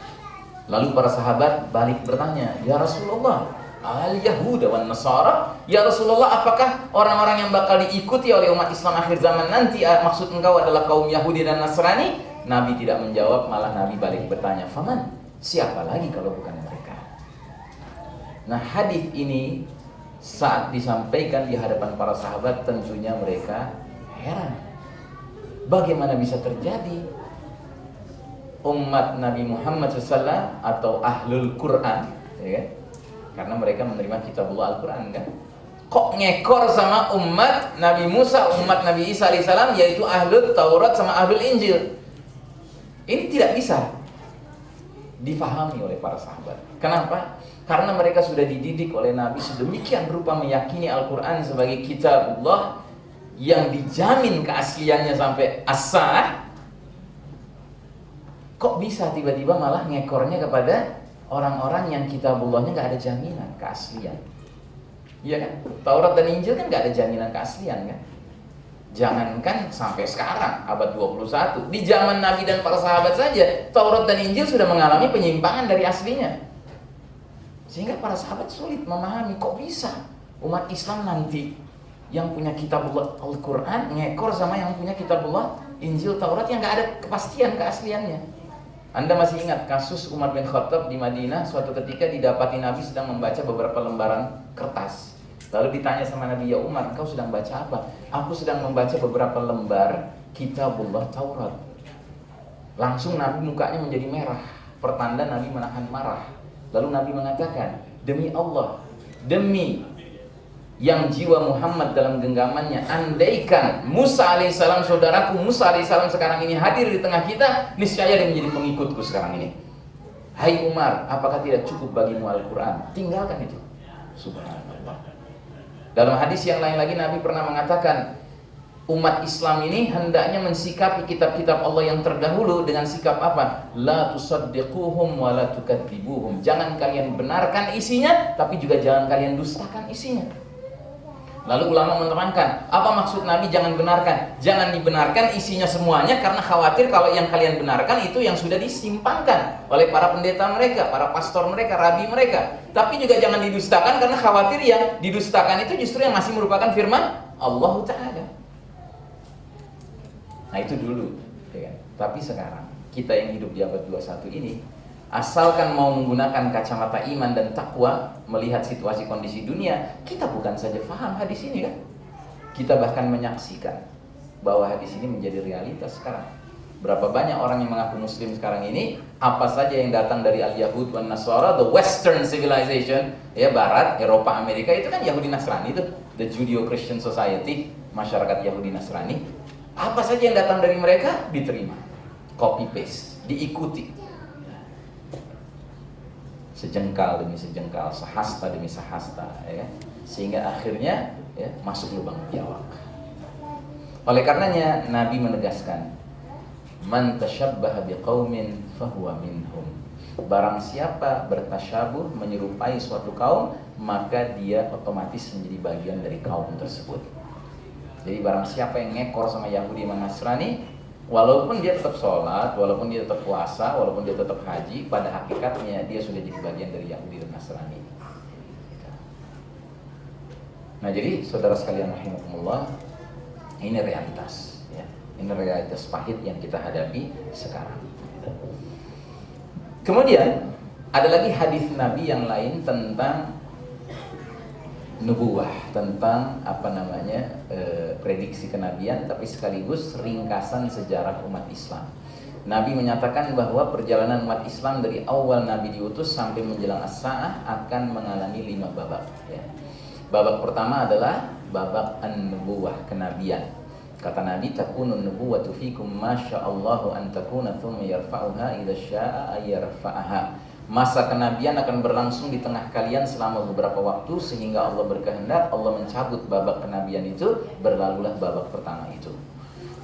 Lalu para sahabat balik bertanya, ya Rasulullah, al-Yahuda wan Nasara? Ya Rasulullah, apakah orang-orang yang bakal diikuti oleh umat Islam akhir zaman nanti maksud engkau adalah kaum Yahudi dan Nasrani? Nabi tidak menjawab, malah Nabi balik bertanya, faman? Siapa lagi kalau bukan mereka? Nah, hadis ini saat disampaikan di hadapan para sahabat, tentunya mereka heran. Bagaimana bisa terjadi umat Nabi Muhammad SAW atau ahlul Quran, ya kan? Karena mereka menerima kitabullah Al-Quran kan? Kok ngekor sama umat Nabi Musa, umat Nabi Isa alaihissalam, yaitu ahlul Taurat sama ahlul Injil? Ini tidak bisa difahami oleh para sahabat. Kenapa? Karena mereka sudah dididik oleh Nabi sedemikian rupa meyakini Al-Quran sebagai kitabullah yang dijamin keasliannya sampai as-sa'ah. Kok bisa tiba-tiba malah ngekornya kepada orang-orang yang kitabullahnya gak ada jaminan keaslian? Iya kan? Taurat dan Injil kan gak ada jaminan keaslian kan? Jangankan sampai sekarang abad 21, di zaman Nabi dan para sahabat saja Taurat dan Injil sudah mengalami penyimpangan dari aslinya. Sehingga para sahabat sulit memahami, kok bisa umat Islam nanti yang punya kitabullah Al-Quran ngekor sama yang punya kitabullah Injil Taurat yang gak ada kepastian keasliannya. Anda masih ingat kasus Umar bin Khattab di Madinah? Suatu ketika didapati Nabi sedang membaca beberapa lembaran kertas. Lalu ditanya sama Nabi, ya Umar, kau sedang baca apa? Aku sedang membaca beberapa lembar kitabullah Taurat. Langsung Nabi mukanya menjadi merah, pertanda Nabi menahan marah. Lalu Nabi mengatakan, demi Allah, demi yang jiwa Muhammad dalam genggamannya, andaikan Musa alaihissalam, saudaraku Musa alaihissalam sekarang ini hadir di tengah kita, niscaya dia menjadi pengikutku sekarang ini. Hai Umar, apakah tidak cukup bagimu Al-Quran? Tinggalkan itu. Subhanallah. Dalam hadis yang lain lagi Nabi pernah mengatakan, umat Islam ini hendaknya mensikapi kitab-kitab Allah yang terdahulu dengan sikap apa? La tusaddiquhum wa la tukadzibuhum. Jangan kalian benarkan isinya, tapi juga jangan kalian dustakan isinya. Lalu ulama menerangkan, apa maksud Nabi jangan benarkan? Jangan dibenarkan isinya semuanya karena khawatir kalau yang kalian benarkan itu yang sudah disimpangkan oleh para pendeta mereka, para pastor mereka, rabi mereka. Tapi juga jangan didustakan karena khawatir yang didustakan itu justru yang masih merupakan firman Allah Ta'ala. Nah itu dulu, ya kan? Tapi sekarang kita yang hidup di abad 21 ini, asalkan mau menggunakan kacamata iman dan takwa melihat situasi kondisi dunia, kita bukan saja paham hadis ini kan, kita bahkan menyaksikan bahwa hadis ini menjadi realitas sekarang. Berapa banyak orang yang mengaku muslim sekarang ini, apa saja yang datang dari al-Yahud wan Nasara, the Western civilization, ya Barat, Eropa, Amerika, itu kan Yahudi Nasrani itu, the Judeo-Christian Society, masyarakat Yahudi Nasrani. Apa saja yang datang dari mereka diterima, copy paste, diikuti. Sejengkal demi sejengkal, sehasta demi sehasta, ya, sehingga akhirnya ya, masuk lubang biawak. Oleh karenanya Nabi menegaskan, man tashabbaha biqaumin fahuwa minhum. Barang siapa bertasyabuh menyerupai suatu kaum, maka dia otomatis menjadi bagian dari kaum tersebut. Jadi barang siapa yang ngekor sama Yahudi sama Nasrani, walaupun dia tetap sholat, walaupun dia tetap puasa, walaupun dia tetap haji, pada hakikatnya dia sudah jadi bagian dari Yahudi dan Nasrani. Nah jadi saudara sekalian rahimakumullah, ini realitas, ya. Ini realitas pahit yang kita hadapi sekarang. Kemudian ada lagi hadis Nabi yang lain tentang nubuwah, tentang prediksi kenabian, tapi sekaligus ringkasan sejarah umat Islam. Nabi menyatakan bahwa perjalanan umat Islam dari awal Nabi diutus sampai menjelang as-sa'ah akan mengalami 5 babak, ya. Babak pertama adalah babak an-nubuwah, kenabian. Kata Nabi, takunun nubuwatu fikum masya'allahu an takuna thumma yarfa'uha idza syaa yarfa'aha. Masa kenabian akan berlangsung di tengah kalian selama beberapa waktu, sehingga Allah berkehendak Allah mencabut babak kenabian itu, berlalulah babak pertama itu.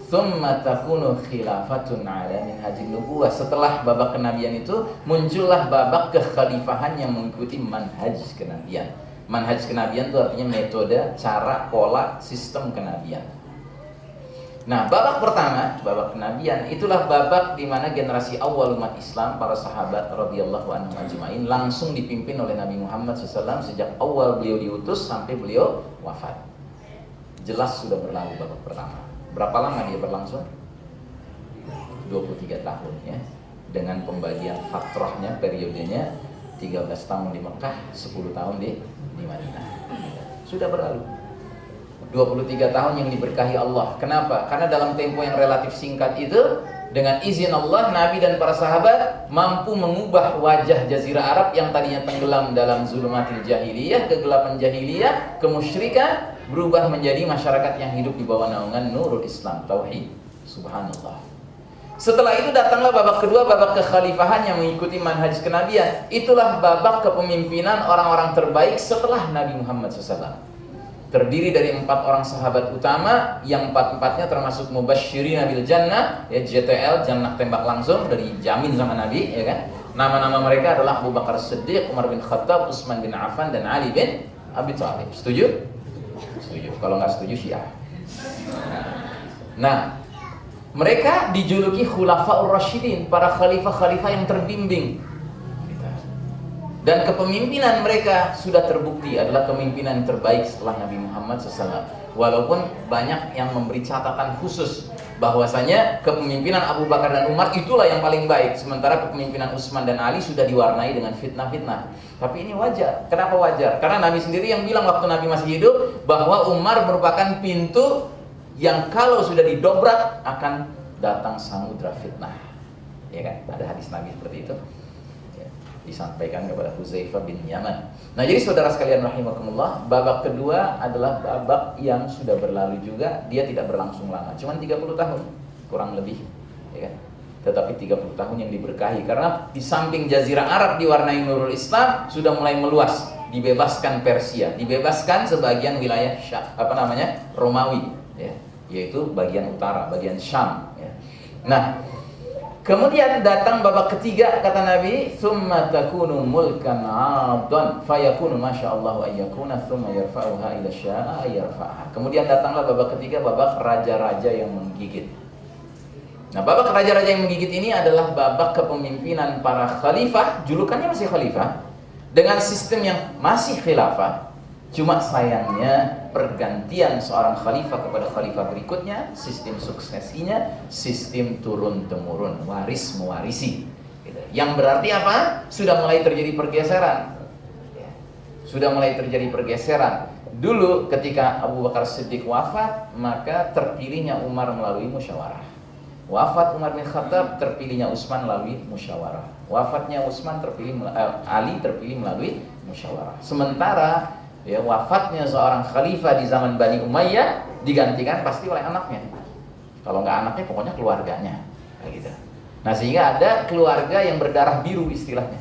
Tsumma takunu khilafatun ala minhajin nubuwah. Setelah babak kenabian itu muncullah babak kekhalifahan yang mengikuti manhaj kenabian. Manhaj kenabian itu artinya metode, cara, pola, sistem kenabian. Nah, babak pertama, babak kenabian, itulah babak di mana generasi awal umat Islam, para sahabat radhiyallahu anhum ajma'in, langsung dipimpin oleh Nabi Muhammad SAW sejak awal beliau diutus sampai beliau wafat. Jelas sudah berlalu babak pertama. Berapa lama dia berlangsung? 23 tahun, ya. Dengan pembagian fatrahnya, periodenya 13 tahun di Mekah, 10 tahun di Madinah. Sudah berlalu 23 tahun yang diberkahi Allah. Kenapa? Karena dalam tempo yang relatif singkat itu, dengan izin Allah, Nabi dan para sahabat mampu mengubah wajah Jazirah Arab yang tadinya tenggelam dalam zulumatil jahiliyah, kegelapan jahiliyah, kemusyrikan, berubah menjadi masyarakat yang hidup di bawah naungan Nurul Islam, Tauhid. Subhanallah. Setelah itu datanglah babak kedua, babak kekhalifahan yang mengikuti manhaj kenabian. Itulah babak kepemimpinan orang-orang terbaik setelah Nabi Muhammad SAW. Terdiri dari 4 orang sahabat utama, yang 4-4-nya termasuk mubasysyirin bil jannah, ya, JTL, jannah tembak langsung, dari jamin sama Nabi, ya kan. Nama-nama mereka adalah Abu Bakar Siddiq, Umar bin Khattab, Utsman bin Affan, dan Ali bin Abi Thalib. Setuju? Setuju. Kalau nggak setuju Syiah. Nah, mereka dijuluki Khulafaur Rasyidin, para khalifah-khalifah yang terbimbing. Dan kepemimpinan mereka sudah terbukti adalah kepemimpinan terbaik setelah Nabi Muhammad SAW. Walaupun banyak yang memberi catatan khusus bahwasanya kepemimpinan Abu Bakar dan Umar itulah yang paling baik, sementara kepemimpinan Utsman dan Ali sudah diwarnai dengan fitnah-fitnah. Tapi ini wajar. Kenapa wajar? Karena Nabi sendiri yang bilang waktu Nabi masih hidup bahwa Umar merupakan pintu yang kalau sudah didobrak akan datang samudra fitnah. Ya kan? Ada hadis Nabi seperti itu. Disampaikan kepada Huzaifah bin Yaman. Nah, jadi saudara sekalian rahimakumullah, babak kedua adalah babak yang sudah berlalu juga, dia tidak berlangsung lama, cuma 30 tahun kurang lebih, ya kan? Tetapi 30 tahun yang diberkahi karena di samping Jazirah Arab diwarnai Nurul Islam, sudah mulai meluas, dibebaskan Persia, dibebaskan sebagian wilayah Romawi, ya, yaitu bagian utara, bagian Syam, ya. Nah, Kemudian datang babak ketiga, kata Nabi, "Tsumma takunu mulkan 'addan fayakunu masyaallah wa yakuna tsumma yarfa'uha ila syaa yarfa'ha." Kemudian datanglah babak ketiga, babak raja-raja yang menggigit. Nah, babak raja-raja yang menggigit ini adalah babak kepemimpinan para khalifah, julukannya masih khalifah, dengan sistem yang masih khilafah. Cuma sayangnya pergantian seorang khalifah kepada khalifah berikutnya, sistem suksesinya, sistem turun-temurun, waris mewarisi. Gitu. Yang berarti apa? Sudah mulai terjadi pergeseran. Sudah mulai terjadi pergeseran. Dulu ketika Abu Bakar Siddiq wafat, maka terpilihnya Umar melalui musyawarah. Wafat Umar bin Khattab, terpilihnya Utsman melalui musyawarah. Wafatnya Utsman Ali terpilih melalui musyawarah. Sementara ya, wafatnya seorang khalifah di zaman Bani Umayyah digantikan pasti oleh anaknya. Kalau nggak anaknya, pokoknya keluarganya. Kayak gitu. Nah, sehingga ada keluarga yang berdarah biru istilahnya.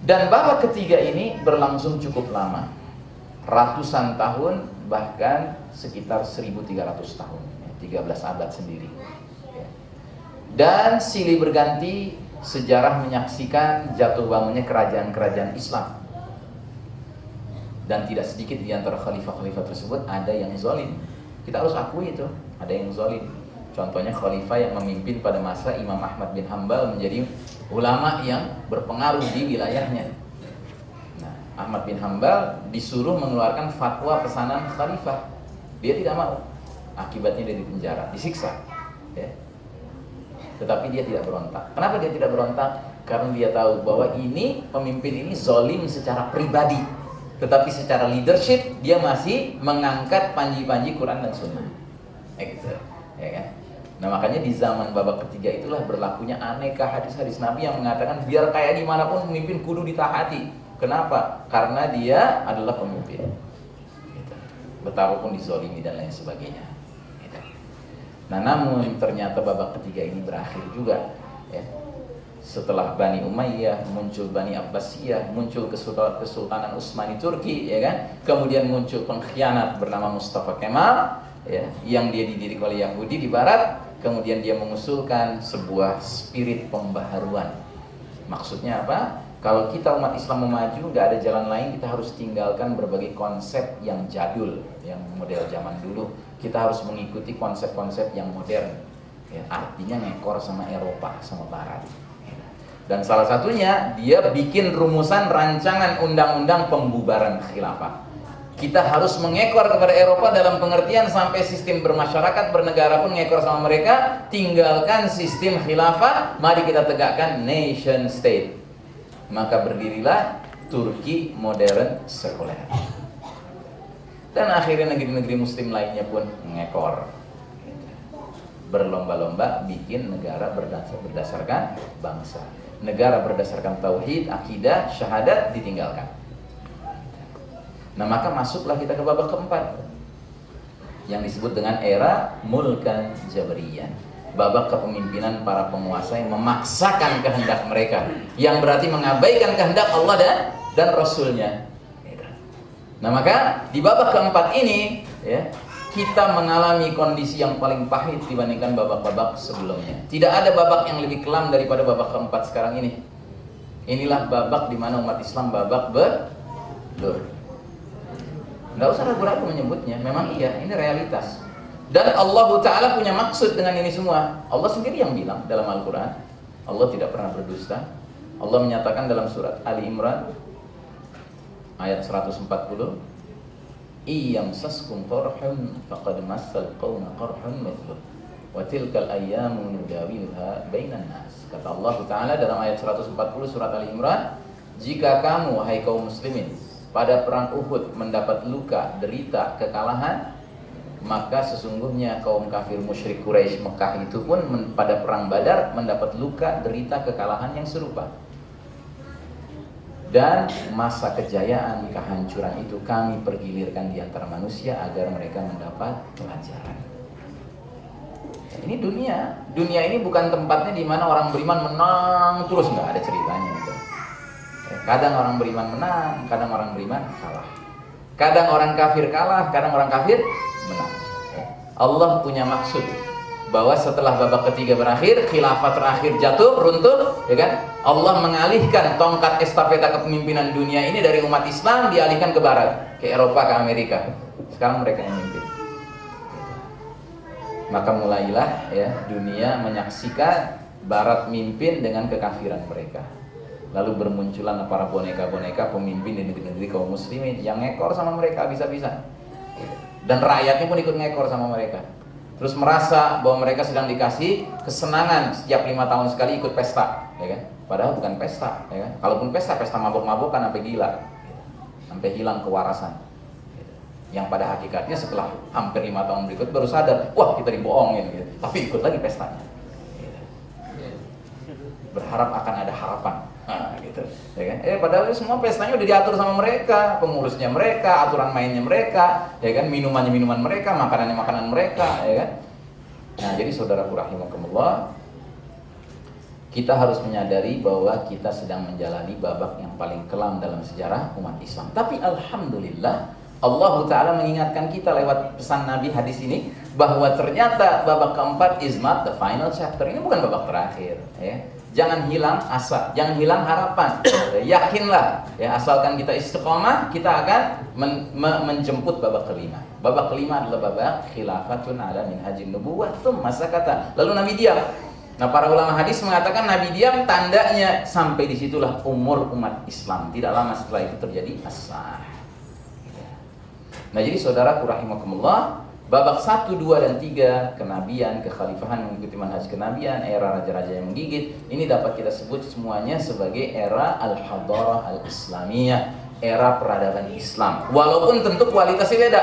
Dan babak ketiga ini berlangsung cukup lama, ratusan tahun, bahkan sekitar 1300 tahun, 13 abad sendiri. Dan silih berganti, sejarah menyaksikan jatuh bangunnya kerajaan-kerajaan Islam. Dan tidak sedikit di antara khalifah-khalifah tersebut ada yang zalim. Kita harus akui itu, ada yang zalim. Contohnya khalifah yang memimpin pada masa Imam Ahmad bin Hambal menjadi ulama yang berpengaruh di wilayahnya. Nah, Ahmad bin Hambal disuruh mengeluarkan fatwa pesanan khalifah. Dia tidak mau. Akibatnya dia dipenjara, disiksa. Ya. Tetapi dia tidak berontak. Kenapa dia tidak berontak? Karena dia tahu bahwa ini pemimpin ini zalim secara pribadi. Tetapi secara leadership dia masih mengangkat panji-panji Quran dan Sunnah, gitu, ya kan? Nah, makanya di zaman babak ketiga itulah berlakunya aneka hadis-hadis Nabi yang mengatakan biar kayak gimana pun pemimpin kudu ditaati. Kenapa? Karena dia adalah pemimpin. Gitu. Betapapun dizolimi dan lain sebagainya. Gitu. Nah, namun ternyata babak ketiga ini berakhir juga. Ya. Setelah Bani Umayyah, muncul Bani Abbasiyah, muncul Kesultanan Utsmani Turki, ya kan? Kemudian muncul pengkhianat bernama Mustafa Kemal, ya, yang dia dididik oleh Yahudi di Barat. Kemudian dia mengusulkan sebuah spirit pembaharuan. Maksudnya apa? Kalau kita umat Islam mau maju, nggak ada jalan lain, kita harus tinggalkan berbagai konsep yang jadul, yang model zaman dulu. Kita harus mengikuti konsep-konsep yang modern. Ya, artinya ngekor sama Eropa, sama Barat. Dan salah satunya dia bikin rumusan rancangan undang-undang pembubaran khilafah. Kita harus mengekor kepada Eropa dalam pengertian sampai sistem bermasyarakat, bernegara pun ngekor sama mereka. Tinggalkan sistem khilafah, mari kita tegakkan nation state. Maka berdirilah Turki modern sekuler. Dan akhirnya negeri-negeri muslim lainnya pun ngekor, berlomba-lomba bikin negara berdasarkan bangsa. Negara berdasarkan tauhid, akidah, syahadat ditinggalkan. Nah, maka masuklah kita ke babak keempat yang disebut dengan era mulkan jabariyah. Babak kepemimpinan para penguasa yang memaksakan kehendak mereka, yang berarti mengabaikan kehendak Allah dan Rasulnya. Nah, maka di babak keempat ini, ya, kita mengalami kondisi yang paling pahit dibandingkan babak-babak sebelumnya. Tidak ada babak yang lebih kelam daripada babak keempat sekarang ini. Inilah babak di mana umat Islam babak belur. Nggak usah ragu-ragu menyebutnya, memang iya, ini realitas. Dan Allah Ta'ala punya maksud dengan ini semua. Allah sendiri yang bilang dalam Al-Quran, Allah tidak pernah berdusta. Allah menyatakan dalam surat Ali Imran ayat 140, "Iyamsaskum qarhun faqad massal qauma qarhun mithluh wa tilkal ayyamu nudawiluha bainan nas." Kata Allah Ta'ala dalam ayat 140 surat Ali Imran, jika kamu wahai kaum muslimin pada perang Uhud mendapat luka, derita, kekalahan, maka sesungguhnya kaum kafir musyrik Quraisy Mekah itu pun pada perang Badar mendapat luka, derita, kekalahan yang serupa. Dan masa kejayaan, kehancuran itu kami pergilirkan di antara manusia agar mereka mendapat pelajaran. Ini dunia. Dunia ini bukan tempatnya di mana orang beriman menang terus, nggak ada ceritanya itu. Kadang orang beriman menang, kadang orang beriman kalah. Kadang orang kafir kalah, kadang orang kafir menang. Allah punya maksud bahwa setelah babak ketiga berakhir, khilafah terakhir jatuh, runtuh, ya kan? Allah mengalihkan tongkat estafeta kepemimpinan dunia ini dari umat Islam, dialihkan ke barat, ke Eropa, ke Amerika. Sekarang mereka yang memimpin. Maka mulailah ya dunia menyaksikan barat mimpin dengan kekafiran mereka. Lalu bermunculan para boneka-boneka pemimpin di negeri-negeri kaum muslimin yang ngekor sama mereka bisa-bisa. Dan rakyatnya pun ikut ngekor sama mereka. Terus merasa bahwa mereka sedang dikasih kesenangan setiap 5 tahun sekali ikut pesta, ya kan? Padahal bukan pesta, ya kan? Kalaupun pesta mabuk-mabukan sampai gila, sampai hilang kewarasan. Yang pada hakikatnya setelah hampir 5 tahun berikut baru sadar, wah kita dibohongin, gitu. Tapi ikut lagi pestanya. Berharap akan ada harapan, nah, gitu, ya kan? Padahal semua pestanya udah diatur sama mereka, pengurusnya mereka, aturan mainnya mereka, ya kan? Minuman mereka, makanan mereka, ya kan? Nah, jadi saudaraku rahimakumullah, kita harus menyadari bahwa kita sedang menjalani babak yang paling kelam dalam sejarah umat Islam. Tapi alhamdulillah, Allah Ta'ala mengingatkan kita lewat pesan Nabi hadis ini bahwa ternyata babak keempat is not the final chapter. Ini bukan babak terakhir, ya. Jangan hilang asa, jangan hilang harapan. Yakinlah, ya, asalkan kita istiqomah, kita akan menjemput babak kelima. Babak kelima adalah babak khilafatun ala minhajin nubuwah tsumma sakata. Lalu Nabi diam. Nah, para ulama hadis mengatakan Nabi diam tandanya sampai disitulah umur umat Islam. Tidak lama setelah itu terjadi as-sa'ah. Nah, jadi saudaraku rahimakumullah, babak 1, 2, dan 3, kenabian, kekhalifahan mengikuti manhaj kenabian, era raja-raja yang menggigit, ini dapat kita sebut semuanya sebagai era al-hadarah al-islamiyah, era peradaban Islam. Walaupun tentu kualitasnya beda.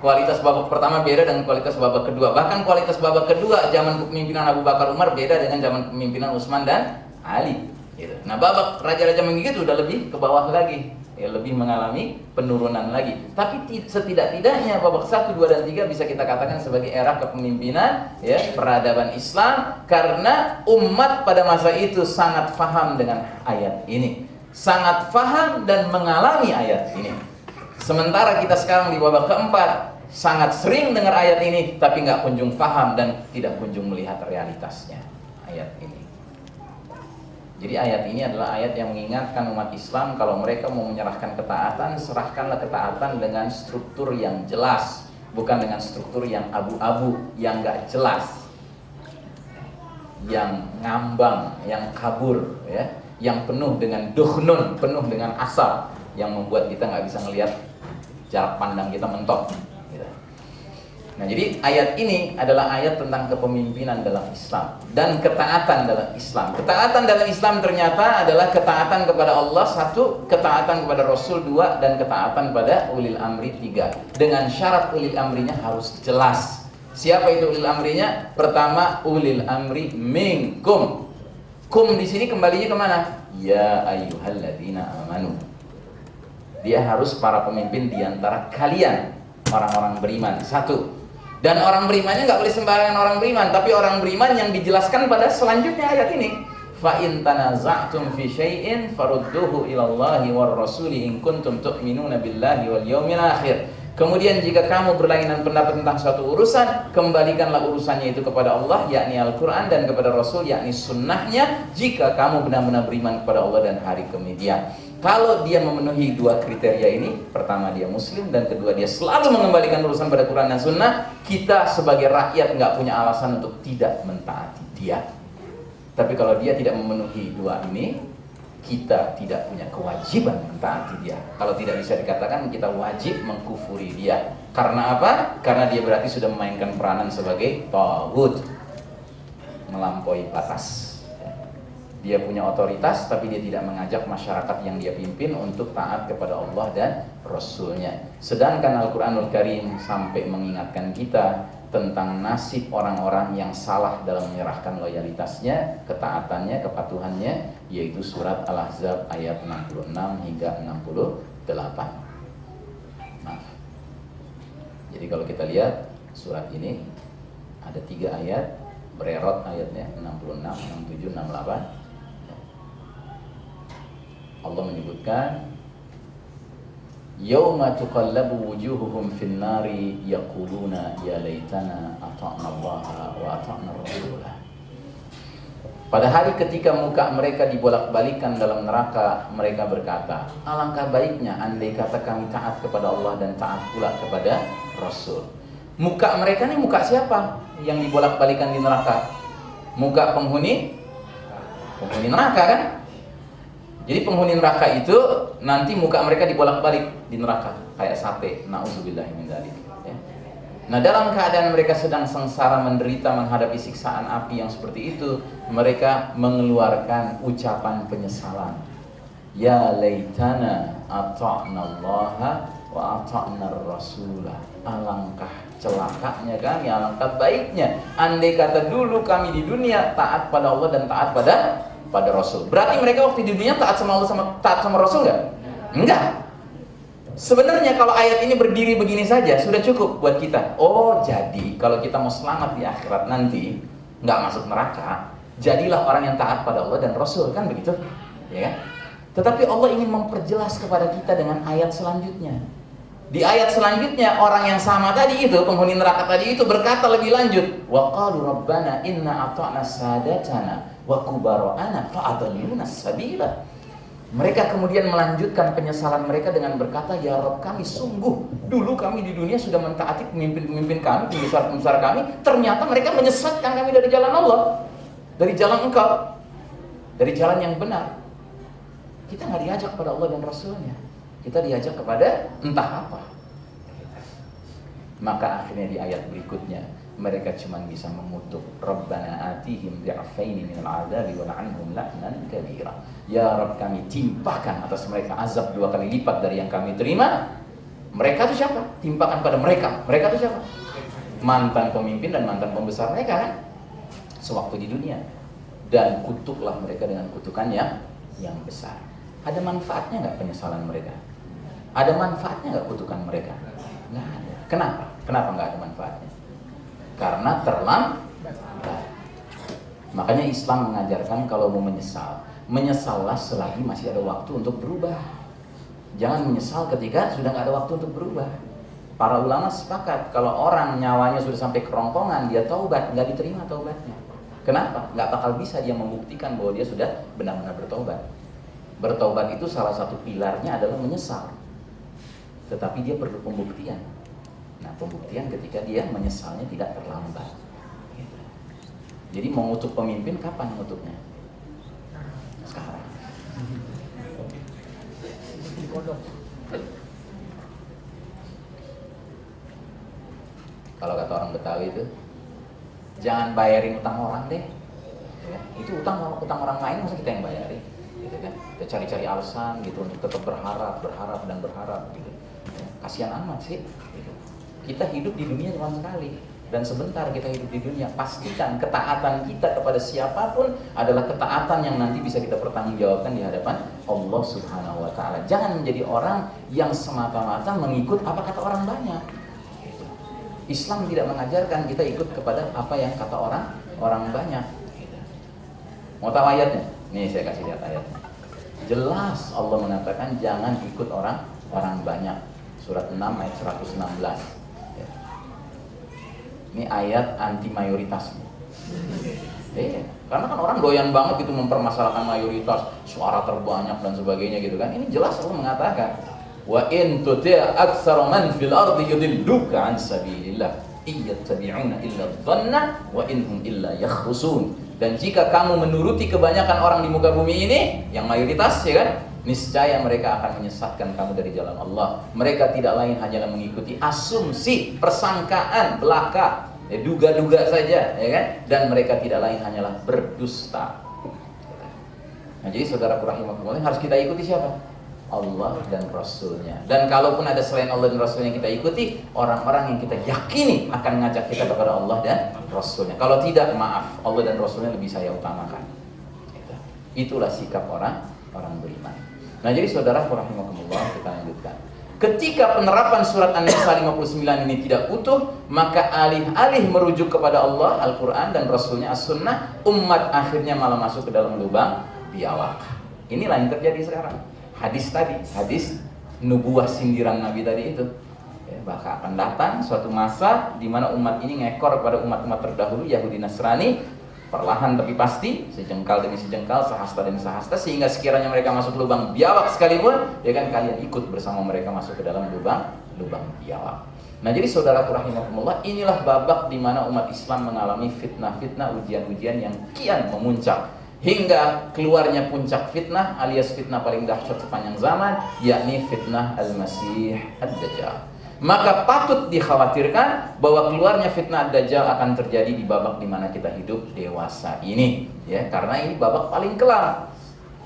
Kualitas babak pertama beda dengan kualitas babak kedua. Bahkan kualitas babak kedua zaman kepemimpinan Abu Bakar Umar beda dengan zaman kepemimpinan Utsman dan Ali. Gitu. Nah, babak raja-raja menggigit udah lebih ke bawah lagi, ya, lebih mengalami penurunan lagi. Tapi setidak-tidaknya babak 1, 2, dan 3 bisa kita katakan sebagai era kepemimpinan, ya, peradaban Islam, karena umat pada masa itu sangat paham dengan ayat ini, sangat paham dan mengalami ayat ini. Sementara kita sekarang di babak keempat sangat sering dengar ayat ini tapi nggak kunjung paham dan tidak kunjung melihat realitasnya ayat ini. Jadi ayat ini adalah ayat yang mengingatkan umat Islam kalau mereka mau menyerahkan ketaatan, serahkanlah ketaatan dengan struktur yang jelas, bukan dengan struktur yang abu-abu, yang gak jelas, yang ngambang, yang kabur, ya, yang penuh dengan duhnun, penuh dengan asap, yang membuat kita gak bisa ngelihat jarak pandang kita mentok. Nah, jadi ayat ini adalah ayat tentang kepemimpinan dalam Islam dan ketaatan dalam Islam. Ketaatan dalam Islam ternyata adalah ketaatan kepada Allah 1, ketaatan kepada Rasul 2, dan ketaatan pada ulil amri 3. Dengan syarat ulil amrinya harus jelas. Siapa itu ulil amrinya? Pertama, ulil amri minkum. Kum di sini kembalinya kemana? Ya ayyuhalladzina amanu. Dia harus para pemimpin di antara kalian, orang-orang beriman. 1. Dan orang berimannya nggak boleh sembarangan orang beriman, tapi orang beriman yang dijelaskan pada selanjutnya ayat ini. Fa in tanaza'tum fi syai'in farudduhu ila Allahi war rasuli in kuntum tu'minuna billahi wal yaumil akhir. Kemudian jika kamu berlainan pendapat tentang suatu urusan, kembalikanlah urusannya itu kepada Allah, yakni Al-Quran, dan kepada Rasul, yakni sunnahnya, jika kamu benar-benar beriman kepada Allah dan hari kemudian. Kalau dia memenuhi 2 kriteria ini, pertama dia muslim, dan kedua dia selalu mengembalikan urusan pada Quran dan sunnah, kita sebagai rakyat nggak punya alasan untuk tidak mentaati dia. Tapi kalau dia tidak memenuhi 2 ini, kita tidak punya kewajiban mentaati dia. Kalau tidak bisa dikatakan kita wajib mengkufuri dia. Karena apa? Karena dia berarti sudah memainkan peranan sebagai taghut, melampaui batas. Dia punya otoritas tapi dia tidak mengajak masyarakat yang dia pimpin untuk taat kepada Allah dan Rasulnya. Sedangkan Al-Quranul Karim sampai mengingatkan kita tentang nasib orang-orang yang salah dalam menyerahkan loyalitasnya, ketaatannya, kepatuhannya, yaitu surat Al-Ahzab ayat 66 hingga 68. Maaf. Jadi kalau kita lihat surat ini ada 3 ayat, bererot ayatnya 66, 67, 68. Allah menyebutkan Yauma tuqallabu wujuhuhum fin nari yaquluna ya laitana ata'na Allah wa ata'na Rasulah. Pada hari ketika muka mereka dibolak-balikan dalam neraka, mereka berkata, alangkah baiknya andai kata kami taat kepada Allah dan taat pula kepada Rasul. Muka mereka ini muka siapa yang dibolak-balikan di neraka? Muka penghuni neraka kan? Jadi penghuni neraka itu nanti muka mereka dibolak-balik di neraka kayak sate. Nauzubillahi min dzalik. Ya. Nah, dalam keadaan mereka sedang sengsara menderita menghadapi siksaan api yang seperti itu, mereka mengeluarkan ucapan penyesalan. Ya laitana ata'na Allah wa ata'na Rasulah. Alangkah celakanya kami, alangkah baiknya andai kata dulu kami di dunia taat pada Allah dan taat pada Rasul. Berarti mereka waktu di dunia taat sama Allah sama taat sama Rasul enggak? Enggak. Sebenarnya kalau ayat ini berdiri begini saja sudah cukup buat kita. Oh, jadi kalau kita mau selamat di akhirat nanti, enggak masuk neraka, jadilah orang yang taat pada Allah dan Rasul, kan begitu? Ya kan? Tetapi Allah ingin memperjelas kepada kita dengan ayat selanjutnya. Di ayat selanjutnya orang yang sama tadi itu, penghuni neraka tadi itu berkata lebih lanjut, wa qalu rabbana inna ata'na sadatana wa kubara'ana fa'adalluna sabila. Mereka kemudian melanjutkan penyesalan mereka dengan berkata, ya Rabb kami, sungguh dulu kami di dunia sudah mentaati pemimpin-pemimpin kami, pembesar-pembesar kami, ternyata mereka menyesatkan kami dari jalan Allah, dari jalan Engkau, dari jalan yang benar. Kita nggak diajak pada Allah dan Rasulnya, kita diajak kepada entah apa. Maka akhirnya di ayat berikutnya mereka cuma bisa mengutuk, Rabbana atihim bi'afaini minal adabi wa la'anhum la'nan kabira. Ya Rabb kami timpakan atas mereka azab 2 kali lipat dari yang kami terima. Mereka itu siapa? Timpakan pada mereka. Mereka itu siapa? Mantan pemimpin dan mantan pembesar mereka kan? Sewaktu di dunia. Dan kutuklah mereka dengan kutukan yang besar. Ada manfaatnya nggak penyesalan mereka? Ada manfaatnya nggak kutukan mereka? Nggak ada. Kenapa? Kenapa nggak ada manfaatnya? Karena terlambat. Makanya Islam mengajarkan kalau mau menyesal, menyesallah selagi masih ada waktu untuk berubah. Jangan menyesal ketika sudah nggak ada waktu untuk berubah. Para ulama sepakat kalau orang nyawanya sudah sampai kerongkongan, dia taubat, nggak diterima taubatnya. Kenapa? Nggak bakal bisa dia membuktikan bahwa dia sudah benar-benar bertaubat. Bertaubat itu salah satu pilarnya adalah menyesal. Tetapi dia perlu pembuktian. Nah, pembuktian ketika dia menyesalnya tidak terlambat. Jadi mau ngutuk pemimpin kapan ngutuknya? Sekarang. Kalau kata orang Betawi itu, jangan bayarin utang orang deh. Ya, itu utang orang lain, masa kita yang bayarin? Gitu kan? Kita cari-cari alasan gitu untuk tetap berharap gitu. Ya, kasihan amat sih. Gitu. Kita hidup di dunia cuma sekali dan sebentar kita hidup di dunia. Pastikan ketaatan kita kepada siapapun adalah ketaatan yang nanti bisa kita pertanggungjawabkan di hadapan Allah Subhanahu wa taala. Jangan menjadi orang yang semata-mata mengikut apa kata orang banyak. Gitu. Islam tidak mengajarkan kita ikut kepada apa yang kata orang banyak. Gitu. Mau tahu ayatnya? Nih saya kasih lihat ayatnya. Jelas Allah mengatakan jangan ikut orang banyak. Surat 6 ayat 116. Ini ayat anti mayoritas. Karena kan orang doyan banget gitu mempermasalahkan mayoritas, suara terbanyak dan sebagainya gitu kan. Ini jelas Allah mengatakan, wa in tuti' aktsara man fil ardi yudilluka an sabilillah iyattabi'una illa dhanna wa inhum illa yakhrusun. Dan jika kamu menuruti kebanyakan orang di muka bumi ini, yang mayoritas ya kan, niscaya mereka akan menyesatkan kamu dari jalan Allah. Mereka tidak lain hanyalah mengikuti asumsi, persangkaan belaka, duga-duga saja, ya kan? Dan mereka tidak lain hanyalah berdusta. Nah, jadi saudara rahimakumullah, harus kita ikuti siapa? Allah dan Rasulnya. Dan kalaupun ada selain Allah dan Rasulnya yang kita ikuti, orang-orang yang kita yakini akan ngajak kita kepada Allah dan Rasulnya. Kalau tidak, maaf, Allah dan Rasulnya lebih saya utamakan. Itulah sikap orang beriman. Nah, jadi saudara rahimakumullah, kita lanjutkan. Ketika penerapan surat An-Nisa 59 ini tidak utuh, maka alih-alih merujuk kepada Allah, Al-Quran dan Rasulnya As-Sunnah, umat akhirnya malah masuk ke dalam lubang biawak. Inilah yang terjadi sekarang. Hadis tadi, hadis nubuah sindiran Nabi tadi itu. Ya, bahkan akan datang suatu masa di mana umat ini ngekor kepada umat-umat terdahulu Yahudi Nasrani, perlahan tapi pasti, sejengkal demi sejengkal, sehasta demi sehasta, sehingga sekiranya mereka masuk lubang biawak sekalipun, ya kan kalian ikut bersama mereka masuk ke dalam lubang biawak. Nah, jadi saudaraku rahimakumullah, inilah babak di mana umat Islam mengalami fitnah-fitnah, ujian-ujian yang kian memuncak hingga keluarnya puncak fitnah alias fitnah paling dahsyat sepanjang zaman, yakni fitnah Al-Masih Ad-Dajjal. Maka patut dikhawatirkan bahwa keluarnya fitnah Ad-Dajjal akan terjadi di babak di mana kita hidup dewasa ini, ya, karena ini babak paling kelam.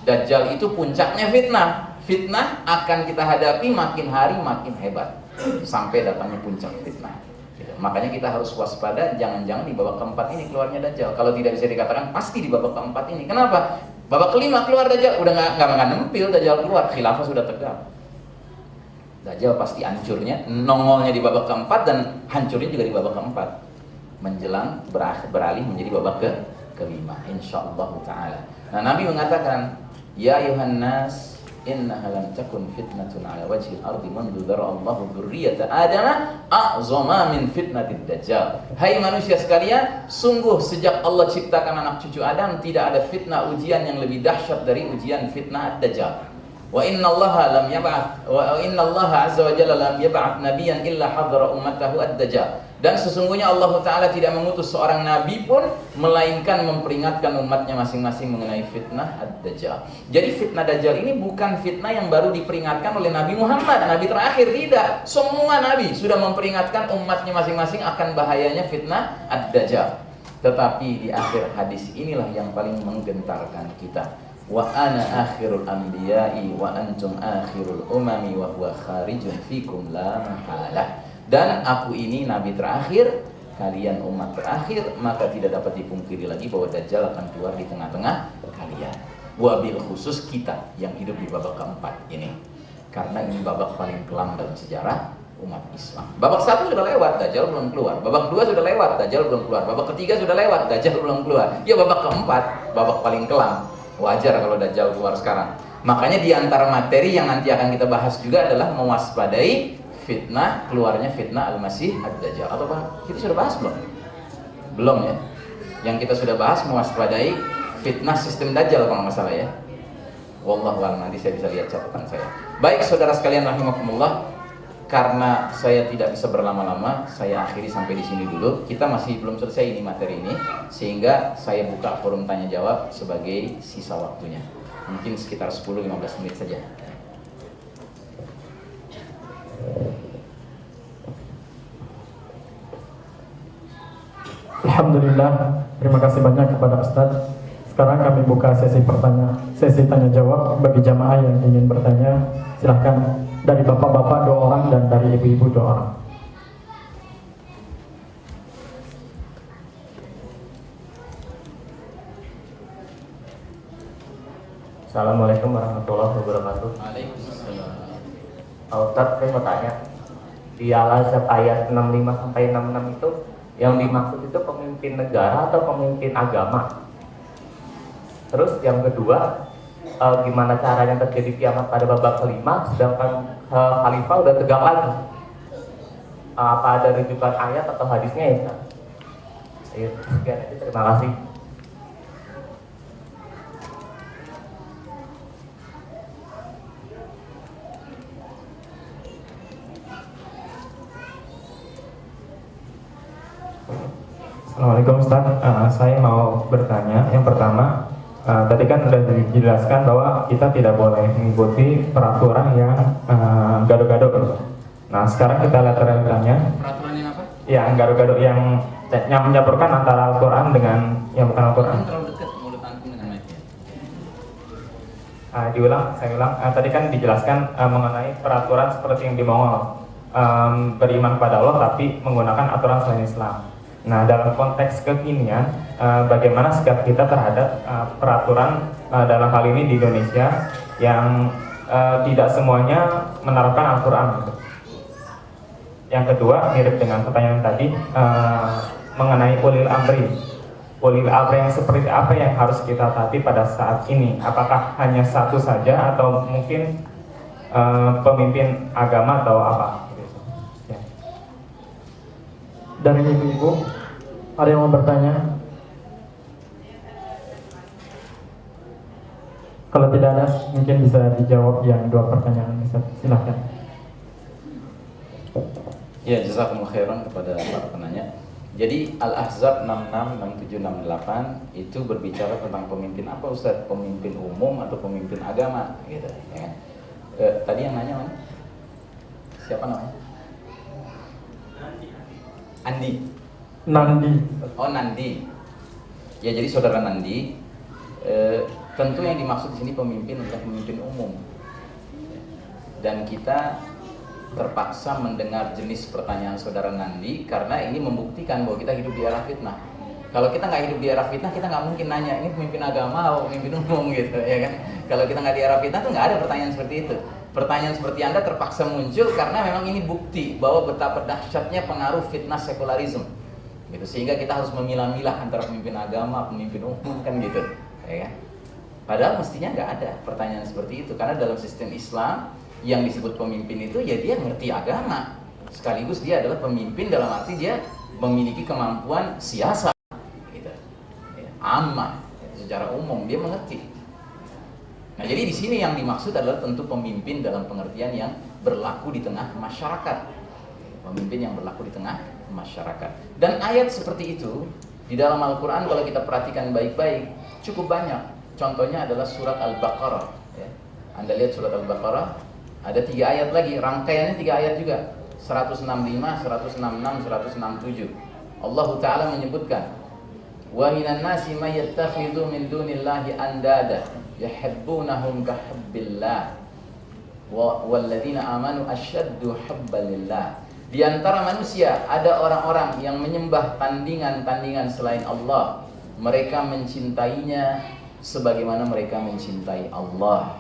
Dajjal itu puncaknya fitnah. Fitnah akan kita hadapi makin hari makin hebat sampai datangnya puncak fitnah. Gitu. Makanya kita harus waspada, jangan-jangan di babak keempat ini keluarnya Dajjal. Kalau tidak bisa dikatakan pasti di babak keempat ini. Kenapa? Babak kelima keluar Dajjal, udah nggak nempil Dajjal keluar, khilafah sudah tegak. Dajjal pasti hancurnya, nongolnya di babak keempat dan hancurnya juga di babak keempat. Menjelang beralih menjadi babak kelima, insyaallah taala. Nah, Nabi mengatakan, ya ayuhan nas, innaha lam takun fitnatun ala wajhil ardi mundu dzara Allahu dzurriyyata Adam a'zama min fitnatid dajjal. Hai manusia sekalian, sungguh sejak Allah ciptakan anak cucu Adam tidak ada fitnah ujian yang lebih dahsyat dari ujian fitnah ad-dajjal. Wa innallaha azza wa jalla lam yab'ats nabiyyan illa hadara ummatahu ad-dajjal. Dan sesungguhnya Allah Ta'ala tidak mengutus seorang nabi pun melainkan memperingatkan umatnya masing-masing mengenai fitnah Ad-Dajjal. Jadi fitnah Dajjal ini bukan fitnah yang baru diperingatkan oleh Nabi Muhammad, nabi terakhir, tidak. Semua nabi sudah memperingatkan umatnya masing-masing akan bahayanya fitnah Ad-Dajjal. Tetapi di akhir hadis inilah yang paling menggentarkan kita. Wa ana akhirul anbiya'i wa antum akhirul umami wa huwa kharijun fikum la mahalah. Dan aku ini nabi terakhir, kalian umat terakhir, maka tidak dapat dipungkiri lagi bahwa Dajjal akan keluar di tengah-tengah kalian. Wabil khusus kita yang hidup di babak keempat ini, karena ini babak paling kelam dalam sejarah umat Islam. Babak satu sudah lewat, Dajjal belum keluar. Babak dua sudah lewat, Dajjal belum keluar. Babak ketiga sudah lewat, Dajjal belum keluar. Ya babak keempat, babak paling kelam. Wajar kalau Dajjal keluar sekarang. Makanya di antara materi yang nanti akan kita bahas juga adalah mewaspadai fitnah, keluarnya fitnah Al-Masih Ad-Dajjal. Atau apa? Kita sudah bahas belum? Belum ya? Yang kita sudah bahas mewaspadai fitnah sistem Dajjal kalau nggak salah ya. Wallahu a'lam, nanti saya bisa lihat catatan saya. Baik saudara sekalian rahimakumullah, karena saya tidak bisa berlama-lama, saya akhiri sampai di sini dulu. Kita masih belum selesai ini materi ini, sehingga saya buka forum tanya jawab sebagai sisa waktunya. Mungkin sekitar 10-15 menit saja. Alhamdulillah, terima kasih banyak kepada Ustadz. Sekarang kami buka sesi tanya jawab bagi jamaah yang ingin bertanya. Silahkan, dari bapak-bapak 2 orang dan dari ibu-ibu 2 orang. Assalamualaikum warahmatullahi wabarakatuh. Waalaikumsalam. Pak Ustadz, saya mau tanya, di Al-Azhar ayat 65-66 itu yang dimaksud itu pemimpin negara atau pemimpin agama? Terus yang kedua, gimana caranya terjadi kiamat pada babak kelima sedangkan khalifah udah tegak lagi? Apa ada rujukan ayat atau hadisnya ya? Sekian aja, terima kasih. Assalamualaikum Ustaz, saya mau bertanya. Yang pertama, tadi kan sudah dijelaskan bahwa kita tidak boleh mengikuti peraturan yang gado-gado. Nah, sekarang kita lihat realitanya. Peraturan yang apa? Ya, gado-gado yang mencampurkan antara Al-Quran dengan yang bukan Al-Quran. Terlalu dekat mulut antum dengan mic-nya. Saya ulang. Tadi kan dijelaskan mengenai peraturan seperti yang di Mongol, beriman pada Allah tapi menggunakan aturan selain Islam. Nah, dalam konteks kekinian, bagaimana sikap kita terhadap peraturan dalam hal ini di Indonesia yang tidak semuanya menerapkan Al-Quran gitu. Yang kedua, mirip dengan pertanyaan tadi, mengenai ulil amri. Ulil amri yang seperti apa yang harus kita taati pada saat ini? Apakah hanya satu saja atau mungkin pemimpin agama atau apa? Ya. Dari ibu-ibu, ada yang mau bertanya? Kalau tidak ada, mungkin bisa dijawab yang 2 pertanyaan. Silahkan. Ya, jazakumullah khairan kepada para penanya. Jadi Al-Ahzab 66, 67, 68 itu berbicara tentang pemimpin apa Ustaz? Pemimpin umum atau pemimpin agama gitu, ya. Tadi yang nanya mana? Siapa namanya? Andi. Nandi. Oh, Nandi. Ya, jadi saudara Nandi, tentu yang dimaksud di sini pemimpin adalah pemimpin umum. Dan kita terpaksa mendengar jenis pertanyaan saudara Nandi karena ini membuktikan bahwa kita hidup di era fitnah. Kalau kita nggak hidup di era fitnah, kita nggak mungkin nanya ini pemimpin agama atau pemimpin umum gitu, ya kan? Kalau kita nggak di era fitnah tuh nggak ada pertanyaan seperti itu. Pertanyaan seperti Anda terpaksa muncul karena memang ini bukti bahwa betapa dahsyatnya pengaruh fitnah sekularisme. Gitu. Sehingga kita harus memilah-milah antara pemimpin agama, pemimpin umum kan gitu, ya kan? Padahal mestinya nggak ada pertanyaan seperti itu karena dalam sistem Islam yang disebut pemimpin itu ya dia ngerti agama sekaligus dia adalah pemimpin dalam arti dia memiliki kemampuan siasat gitu. Ya, ammah secara umum dia mengerti. Nah, jadi di sini yang dimaksud adalah tentu pemimpin dalam pengertian yang berlaku di tengah masyarakat. Pemimpin yang berlaku di tengah masyarakat. Dan ayat seperti itu di dalam Al-Qur'an kalau kita perhatikan baik-baik cukup banyak. Contohnya adalah surat Al-Baqarah ya. Anda lihat surat Al-Baqarah ada 3 ayat lagi, rangkaiannya 3 ayat juga. 165, 166, 167. Allah Ta'ala menyebutkan, "Wa minan nasi may yattakhidhu min dunillahi andada yuhibbunahum ka hubbillah walladzina amanu asyaddu hubbalillah." Di antara manusia ada orang-orang yang menyembah tandingan-tandingan selain Allah. Mereka mencintainya sebagaimana mereka mencintai Allah.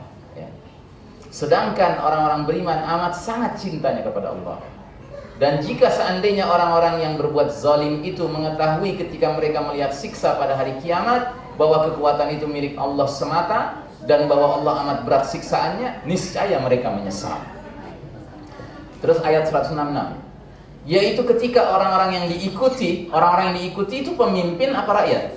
Sedangkan orang-orang beriman amat sangat cintanya kepada Allah. Dan jika seandainya orang-orang yang berbuat zalim itu mengetahui ketika mereka melihat siksa pada hari kiamat bahwa kekuatan itu milik Allah semata dan bahwa Allah amat berat siksaannya, niscaya mereka menyesal. Terus ayat 166, yaitu ketika orang-orang yang diikuti itu pemimpin apa rakyat?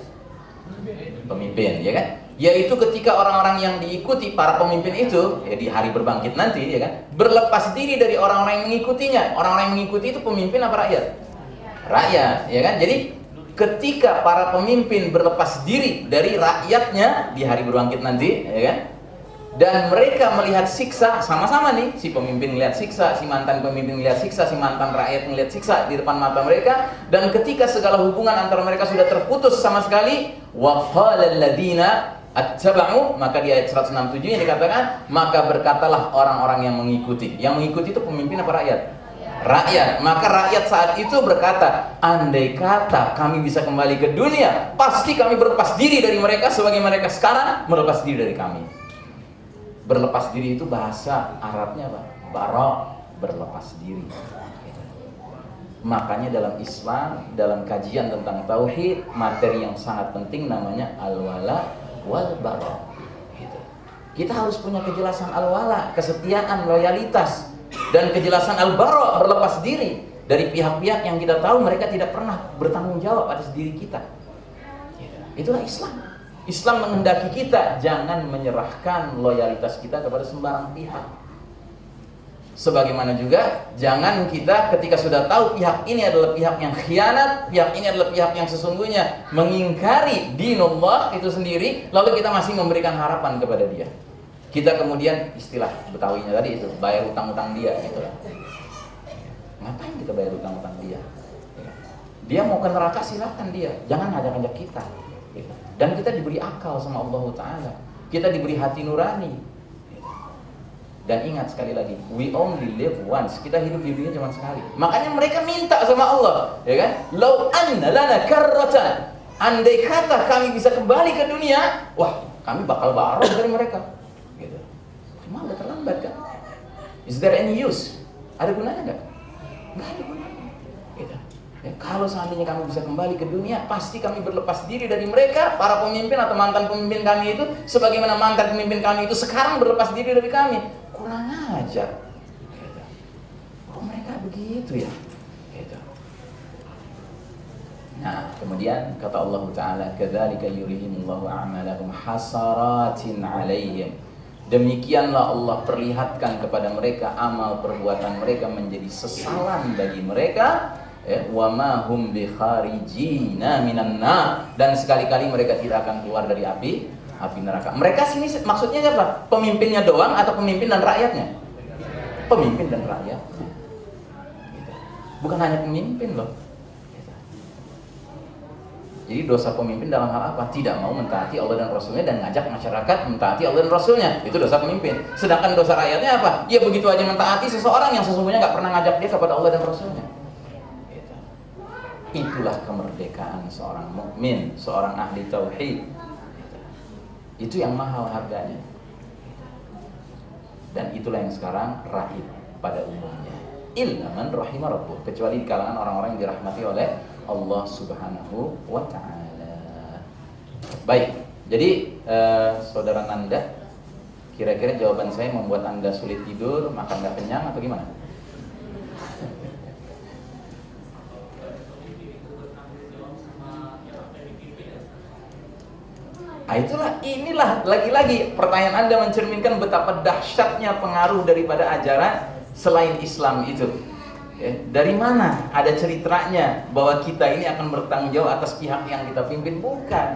Pemimpin, ya kan? Yaitu ketika orang-orang yang diikuti para pemimpin itu ya di hari berbangkit nanti ya kan berlepas diri dari orang-orang yang mengikutinya. Orang-orang yang mengikuti itu pemimpin apa rakyat? Rakyat, ya kan? Jadi ketika para pemimpin berlepas diri dari rakyatnya di hari berbangkit nanti, ya kan? Dan mereka melihat siksa sama-sama nih, si pemimpin melihat siksa, si mantan pemimpin melihat siksa, si mantan rakyat melihat siksa di depan mata mereka. Dan ketika segala hubungan antara mereka sudah terputus sama sekali, wa qala alladziina attaba'u, maka di ayat 167 yang dikatakan, maka berkatalah orang-orang yang mengikuti. Yang mengikuti itu pemimpin apa rakyat? Rakyat. Maka rakyat saat itu berkata, andai kata kami bisa kembali ke dunia, pasti kami berlepas diri dari mereka sebagai mereka sekarang berlepas diri dari kami. Berlepas diri itu bahasa Arabnya apa? Bara, berlepas diri. Makanya dalam Islam, dalam kajian tentang tauhid, materi yang sangat penting namanya al-wala wal bara. Gitu. Kita harus punya kejelasan al-wala, kesetiaan, loyalitas, dan kejelasan al-bara, berlepas diri dari pihak-pihak yang kita tahu mereka tidak pernah bertanggung jawab atas diri kita. Gitu. Itulah Islam. Islam menghendaki kita jangan menyerahkan loyalitas kita kepada sembarang pihak. Sebagaimana juga jangan kita ketika sudah tahu pihak ini adalah pihak yang khianat, pihak ini adalah pihak yang sesungguhnya mengingkari dinullah itu sendiri, lalu kita masih memberikan harapan kepada dia. Kita kemudian istilah Betawinya tadi itu bayar utang-utang dia gitu. Ngapain kita bayar utang-utang dia? Dia mau ke neraka silakan dia, jangan ngajak-ngajak kita. Dan kita diberi akal sama Allah Ta'ala, kita diberi hati nurani. Dan ingat sekali lagi, we only live once. Kita hidup di dunia cuma sekali. Makanya mereka minta sama Allah, ya kan? Lau anna lana karratan, andai kata kami bisa kembali ke dunia, wah kami bakal bareng dari mereka gitu. Cuma udah terlambat kan? Is there any use? Ada gunanya nggak? Nggak ada gunanya gitu. Ya, kalau seandainya kami bisa kembali ke dunia, pasti kami berlepas diri dari mereka, para pemimpin atau mantan pemimpin kami itu, sebagaimana mantan pemimpin kami itu sekarang berlepas diri dari kami. kurang ajar. Gitu. Kok mereka begitu ya? Gitu. Nah, kemudian kata Allah Ta'ala, kadzalika yurihimullahu a'malahum hasaratin 'alaihim. Demikianlah Allah perlihatkan kepada mereka amal perbuatan mereka menjadi sesalan bagi mereka, wa ma hum bikharijina minan nar, dan sekali-kali mereka tidak akan keluar dari api neraka. Mereka sini maksudnya apa? Pemimpinnya doang atau pemimpin dan rakyatnya? Pemimpin dan rakyatnya. Bukan hanya pemimpin loh. Jadi dosa pemimpin dalam hal apa? Tidak mau mentaati Allah dan Rasulnya dan ngajak masyarakat mentaati Allah dan Rasulnya. Itu dosa pemimpin. Sedangkan dosa rakyatnya apa? Ya begitu aja mentaati seseorang yang sesungguhnya nggak pernah ngajak dia kepada Allah dan Rasulnya. Itulah kemerdekaan seorang mukmin, seorang ahli tauhid. Itu yang mahal harganya. Dan itulah yang sekarang raib pada umumnya. Illa man rahimah rabbuh, kecuali di kalangan orang-orang yang dirahmati oleh Allah Subhanahu wa ta'ala. Baik, jadi saudara Nanda, kira-kira jawaban saya membuat Anda sulit tidur, makan gak kenyang atau gimana? Inilah lagi-lagi pertanyaan Anda mencerminkan betapa dahsyatnya pengaruh daripada ajaran selain Islam itu. Ya, dari mana ada ceritanya bahwa kita ini akan bertanggung jawab atas pihak yang kita pimpin? Bukan,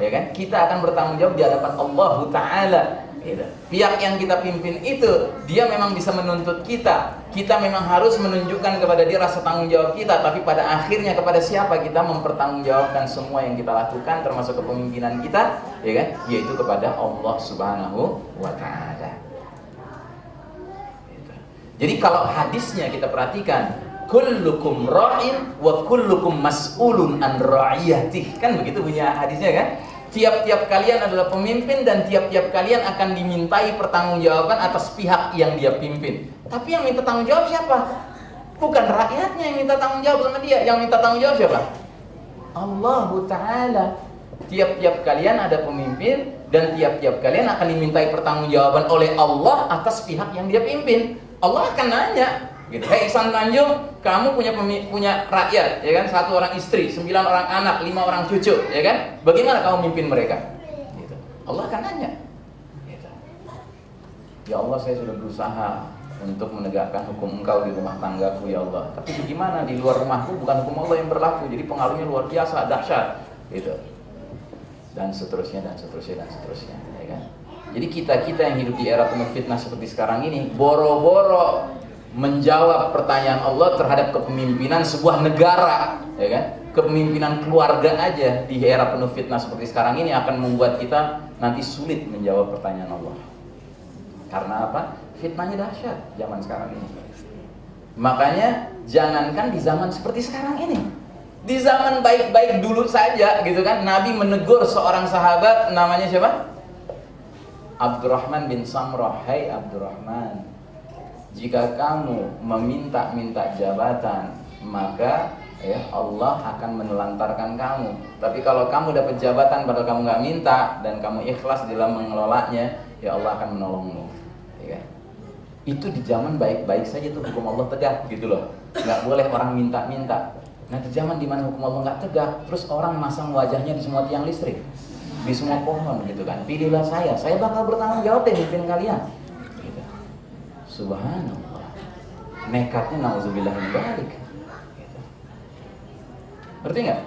ya kan? Kita akan bertanggung jawab di hadapan Allah Ta'ala. Gitu. Pihak yang kita pimpin itu dia memang bisa menuntut kita. Kita memang harus menunjukkan kepada dia rasa tanggung jawab kita. Tapi pada akhirnya kepada siapa kita mempertanggungjawabkan semua yang kita lakukan, termasuk kepemimpinan kita, ya kan? Yaitu kepada Allah Subhanahu wa Ta'ala. Jadi kalau hadisnya kita perhatikan, kullukum ra'in wa kullukum mas'ulun an ra'iyatih, kan begitu bunyi hadisnya kan? Tiap-tiap kalian adalah pemimpin dan tiap-tiap kalian akan dimintai pertanggungjawaban atas pihak yang dia pimpin. Tapi yang minta tanggung jawab siapa? Bukan rakyatnya yang minta tanggung jawab sama dia. Yang minta tanggung jawab siapa? Allah Ta'ala. Tiap-tiap kalian ada pemimpin dan tiap-tiap kalian akan dimintai pertanggungjawaban oleh Allah atas pihak yang dia pimpin. Allah akan nanya, gitu. Hei Ihsan Tanjung, kamu punya rakyat, ya kan? 1 orang istri, 9 orang anak, 5 orang cucu, ya kan? Bagaimana kamu mimpin mereka? Gitu. Allah akan nanya. Gitu. Ya Allah, saya sudah berusaha untuk menegakkan hukum Engkau di rumah tanggaku, ya Allah. Tapi bagaimana di luar rumahku bukan hukum Allah yang berlaku, jadi pengaruhnya luar biasa, dahsyat, gitu. Dan seterusnya, dan seterusnya, dan seterusnya, ya kan? Jadi kita yang hidup di era penuh fitnah seperti sekarang ini, boro-boro menjawab pertanyaan Allah terhadap kepemimpinan sebuah negara, ya kan? Kepemimpinan keluarga aja di era penuh fitnah seperti sekarang ini akan membuat kita nanti sulit menjawab pertanyaan Allah. Karena apa? Fitnahnya dahsyat zaman sekarang ini. Makanya jangankan di zaman seperti sekarang ini, di zaman baik-baik dulu saja, gitu kan? Nabi menegur seorang sahabat namanya siapa? Abdurrahman bin Samrah. Hai Abdurrahman, jika kamu meminta-minta jabatan, maka ya Allah akan menelantarkan kamu. Tapi kalau kamu dapat jabatan padahal kamu nggak minta dan kamu ikhlas dalam mengelolanya, ya Allah akan menolongmu. Ya. Itu di zaman baik-baik saja tuh hukum Allah tegak, gitu loh. Nggak boleh orang minta-minta. Nah di zaman dimana hukum Allah nggak tegak, terus orang masang wajahnya di semua tiang listrik, di semua pohon, gitu kan. Pilihlah saya bakal bertanggung jawab deh mimpin kalian. Gitu. Subhanallah. Nekatnya nauzubillah min dzalik. Gitu. Ngerti nggak?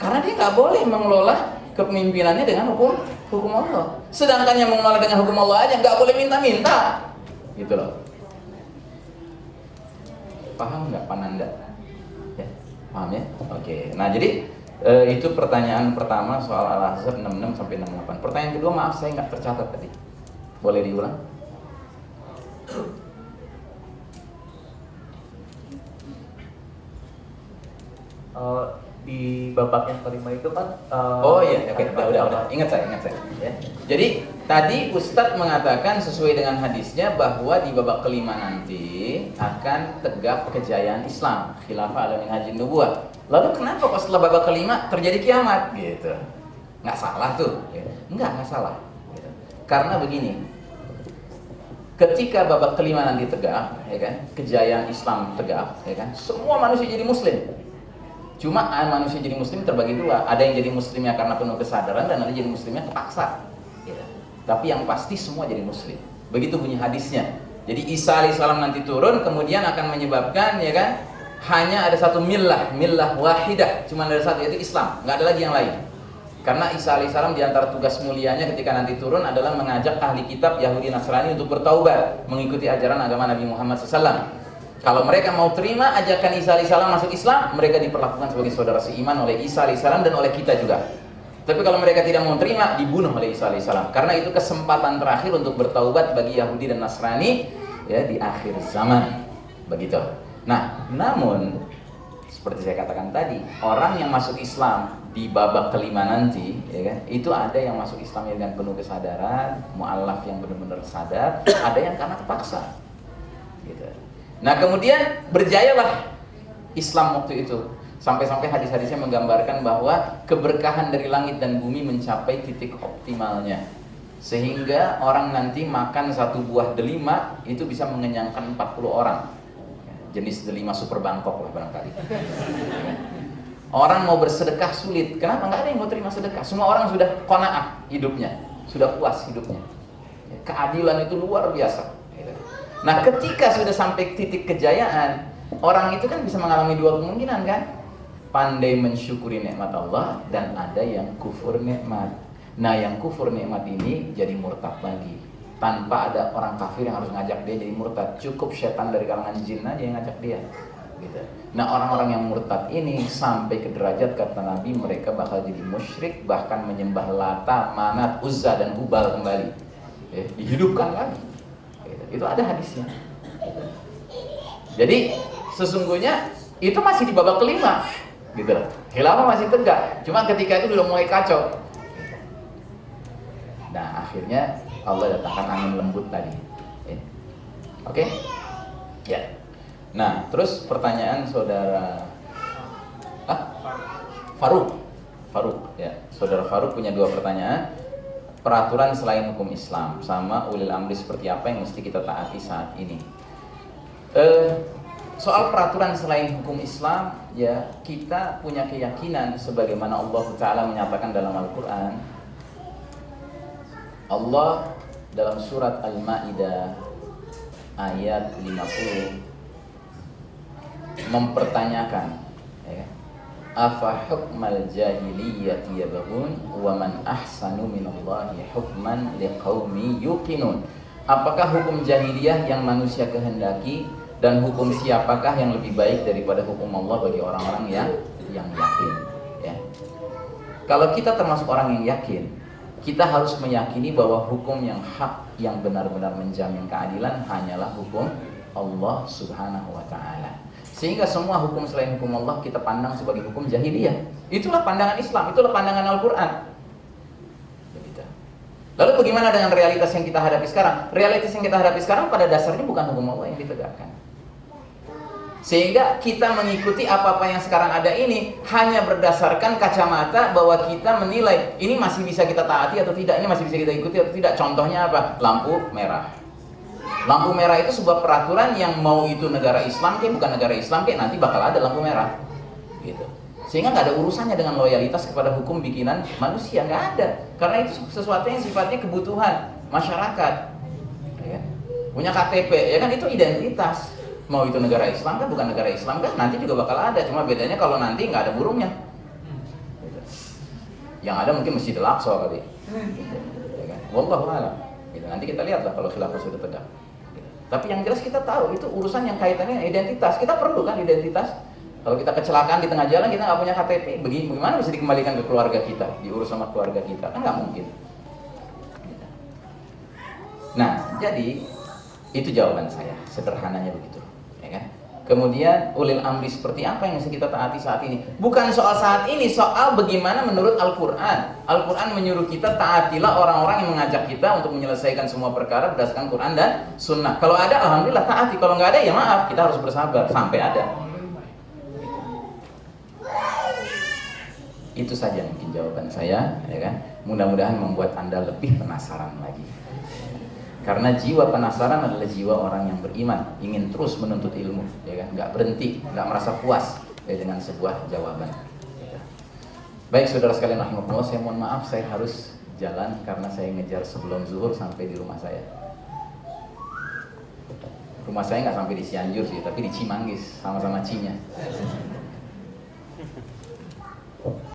Karena dia nggak boleh mengelola kepemimpinannya dengan hukum Allah. Sedangkan yang mengelola dengan hukum Allah aja nggak boleh minta-minta. Gitu loh. Paham nggak Pananda? Ya, paham ya? Oke. Nah jadi itu pertanyaan pertama soal Al-Ahzab 66 sampai 68. Pertanyaan kedua, maaf saya nggak tercatat tadi. Boleh diulang? Di babak yang kelima itu kan oh iya, oke, udah. Ingat saya. Ya. Jadi tadi Ustadz mengatakan sesuai dengan hadisnya bahwa di babak kelima nanti akan tegak kejayaan Islam, khilafah ala minhajin nubuwah. Lalu kenapa pas setelah babak kelima terjadi kiamat? Gitu. Nggak salah tuh. Ya. Nggak salah. Gitu. Karena begini, ketika babak kelima nanti tegak, ya kan, kejayaan Islam tegak, ya kan, semua manusia jadi muslim. Cuma manusia jadi muslim terbagi dua, ada yang jadi muslimnya karena penuh kesadaran dan ada yang jadi muslimnya terpaksa. Ya. Tapi yang pasti semua jadi muslim. Begitu bunyi hadisnya. Jadi Isa alaihissalam nanti turun, kemudian akan menyebabkan, ya kan, hanya ada satu millah wahidah, cuma ada satu, yaitu Islam, nggak ada lagi yang lain. Karena Isa alaihissalam diantara tugas mulianya ketika nanti turun adalah mengajak ahli kitab Yahudi Nasrani untuk bertaubat, mengikuti ajaran agama Nabi Muhammad SAW. Kalau mereka mau terima ajakan Isa alaihissalam masuk Islam, mereka diperlakukan sebagai saudara seiman oleh Isa alaihissalam dan oleh kita juga. Tapi kalau mereka tidak mau terima, dibunuh oleh Isa alaihissalam. Karena itu kesempatan terakhir untuk bertaubat bagi Yahudi dan Nasrani, ya, di akhir zaman. Begitu. Nah, namun seperti saya katakan tadi, orang yang masuk Islam di babak kelima nanti, ya kan, itu ada yang masuk Islam dengan penuh kesadaran, mu'allaf yang benar-benar sadar, ada yang karena terpaksa. Gitu. Nah, kemudian berjayalah Islam waktu itu. Sampai-sampai hadis-hadisnya menggambarkan bahwa keberkahan dari langit dan bumi mencapai titik optimalnya. Sehingga orang nanti makan satu buah delima itu bisa mengenyangkan 40 orang. Jenis delima super Bangkok lah barangkali. Orang mau bersedekah sulit. Kenapa? Nggak ada yang mau terima sedekah. Semua orang sudah qanaah hidupnya, sudah puas hidupnya. Keadilan itu luar biasa. Nah, ketika sudah sampai titik kejayaan, orang itu kan bisa mengalami dua kemungkinan kan? Pandai mensyukuri nikmat Allah dan ada yang kufur nikmat. Nah, yang kufur nikmat ini jadi murtad lagi. Tanpa ada orang kafir yang harus ngajak dia jadi murtad. Cukup setan dari kalangan jin aja yang ngajak dia. Gitu. Nah, orang-orang yang murtad ini sampai ke derajat kata Nabi mereka bakal jadi musyrik, bahkan menyembah Lata, Manat, Uzza dan Hubal kembali. Dihidupkan lagi. Gitu. Itu ada hadisnya. Gitu. Jadi sesungguhnya itu masih di babak kelima. Gitu. Khilafah masih tegak. Cuma ketika itu sudah mulai kacau. Nah, akhirnya Allah datangkan angin lembut tadi. Oke? Ya. Nah, terus pertanyaan saudara Faruk, ya. Saudara Faruk punya dua pertanyaan. Peraturan selain hukum Islam sama ulil amri seperti apa yang mesti kita taati saat ini? Soal peraturan selain hukum Islam, ya, kita punya keyakinan sebagaimana Allah Ta'ala menyatakan dalam Al-Quran. Allah dalam surat Al-Ma'idah ayat 50 mempertanyakan, ya, afa hukmal jahiliyyati yabghun wa man ahsanu minallahi hukman liqaumi yuqinun. Apakah hukum jahiliyah yang manusia kehendaki dan hukum siapakah yang lebih baik daripada hukum Allah bagi orang-orang yang yakin, ya. Kalau kita termasuk orang yang yakin, kita harus meyakini bahwa hukum yang hak yang benar-benar menjamin keadilan hanyalah hukum Allah Subhanahu wa Ta'ala. Sehingga semua hukum selain hukum Allah kita pandang sebagai hukum jahiliyah. Itulah pandangan Islam, itulah pandangan Al-Quran. Lalu bagaimana dengan realitas yang kita hadapi sekarang? Realitas yang kita hadapi sekarang pada dasarnya bukan hukum Allah yang ditegakkan. Sehingga kita mengikuti apa-apa yang sekarang ada ini hanya berdasarkan kacamata bahwa kita menilai ini masih bisa kita taati atau tidak, ini masih bisa kita ikuti atau tidak. Contohnya apa? Lampu merah. Lampu merah itu sebuah peraturan yang mau itu negara Islam ke bukan negara Islam ke nanti bakal ada lampu merah, gitu. Sehingga nggak ada urusannya dengan loyalitas kepada hukum bikinan manusia, nggak ada. Karena itu sesuatu yang sifatnya kebutuhan masyarakat, ya. Punya KTP, ya kan, itu identitas. Mau itu negara Islam kan bukan negara Islam kan nanti juga bakal ada. Cuma bedanya kalau nanti nggak ada burungnya, gitu. Yang ada mungkin Masjid Al-Aqsa kali, ya kan? Wallahu a'lam. Gitu. Nanti kita lihatlah kalau khilafah sudah tegak. Tapi yang jelas kita tahu itu urusan yang kaitannya identitas. Kita perlu kan identitas. Kalau kita kecelakaan di tengah jalan kita nggak punya KTP, bagaimana bisa dikembalikan ke keluarga kita, diurus sama keluarga kita? Kan nggak mungkin. Nah, jadi itu jawaban saya, sederhananya begitu, ya kan? Kemudian ulil amri seperti apa yang mesti kita taati saat ini? Bukan soal saat ini, soal bagaimana menurut Al-Quran. Al-Quran menyuruh kita taatilah orang-orang yang mengajak kita untuk menyelesaikan semua perkara berdasarkan Quran dan Sunnah. Kalau ada, alhamdulillah taati. Kalau nggak ada, ya maaf, kita harus bersabar sampai ada. Itu saja mungkin jawaban saya, ya kan? Mudah-mudahan membuat Anda lebih penasaran lagi. Karena jiwa penasaran adalah jiwa orang yang beriman, ingin terus menuntut ilmu, ya kan? Nggak berhenti, nggak merasa puas dengan sebuah jawaban. Baik saudara sekalian rahimakumullah, saya mohon maaf saya harus jalan karena saya ngejar sebelum zuhur sampai di rumah saya. Rumah saya nggak sampai di Cianjur sih, tapi di Cimanggis, sama-sama Cinya.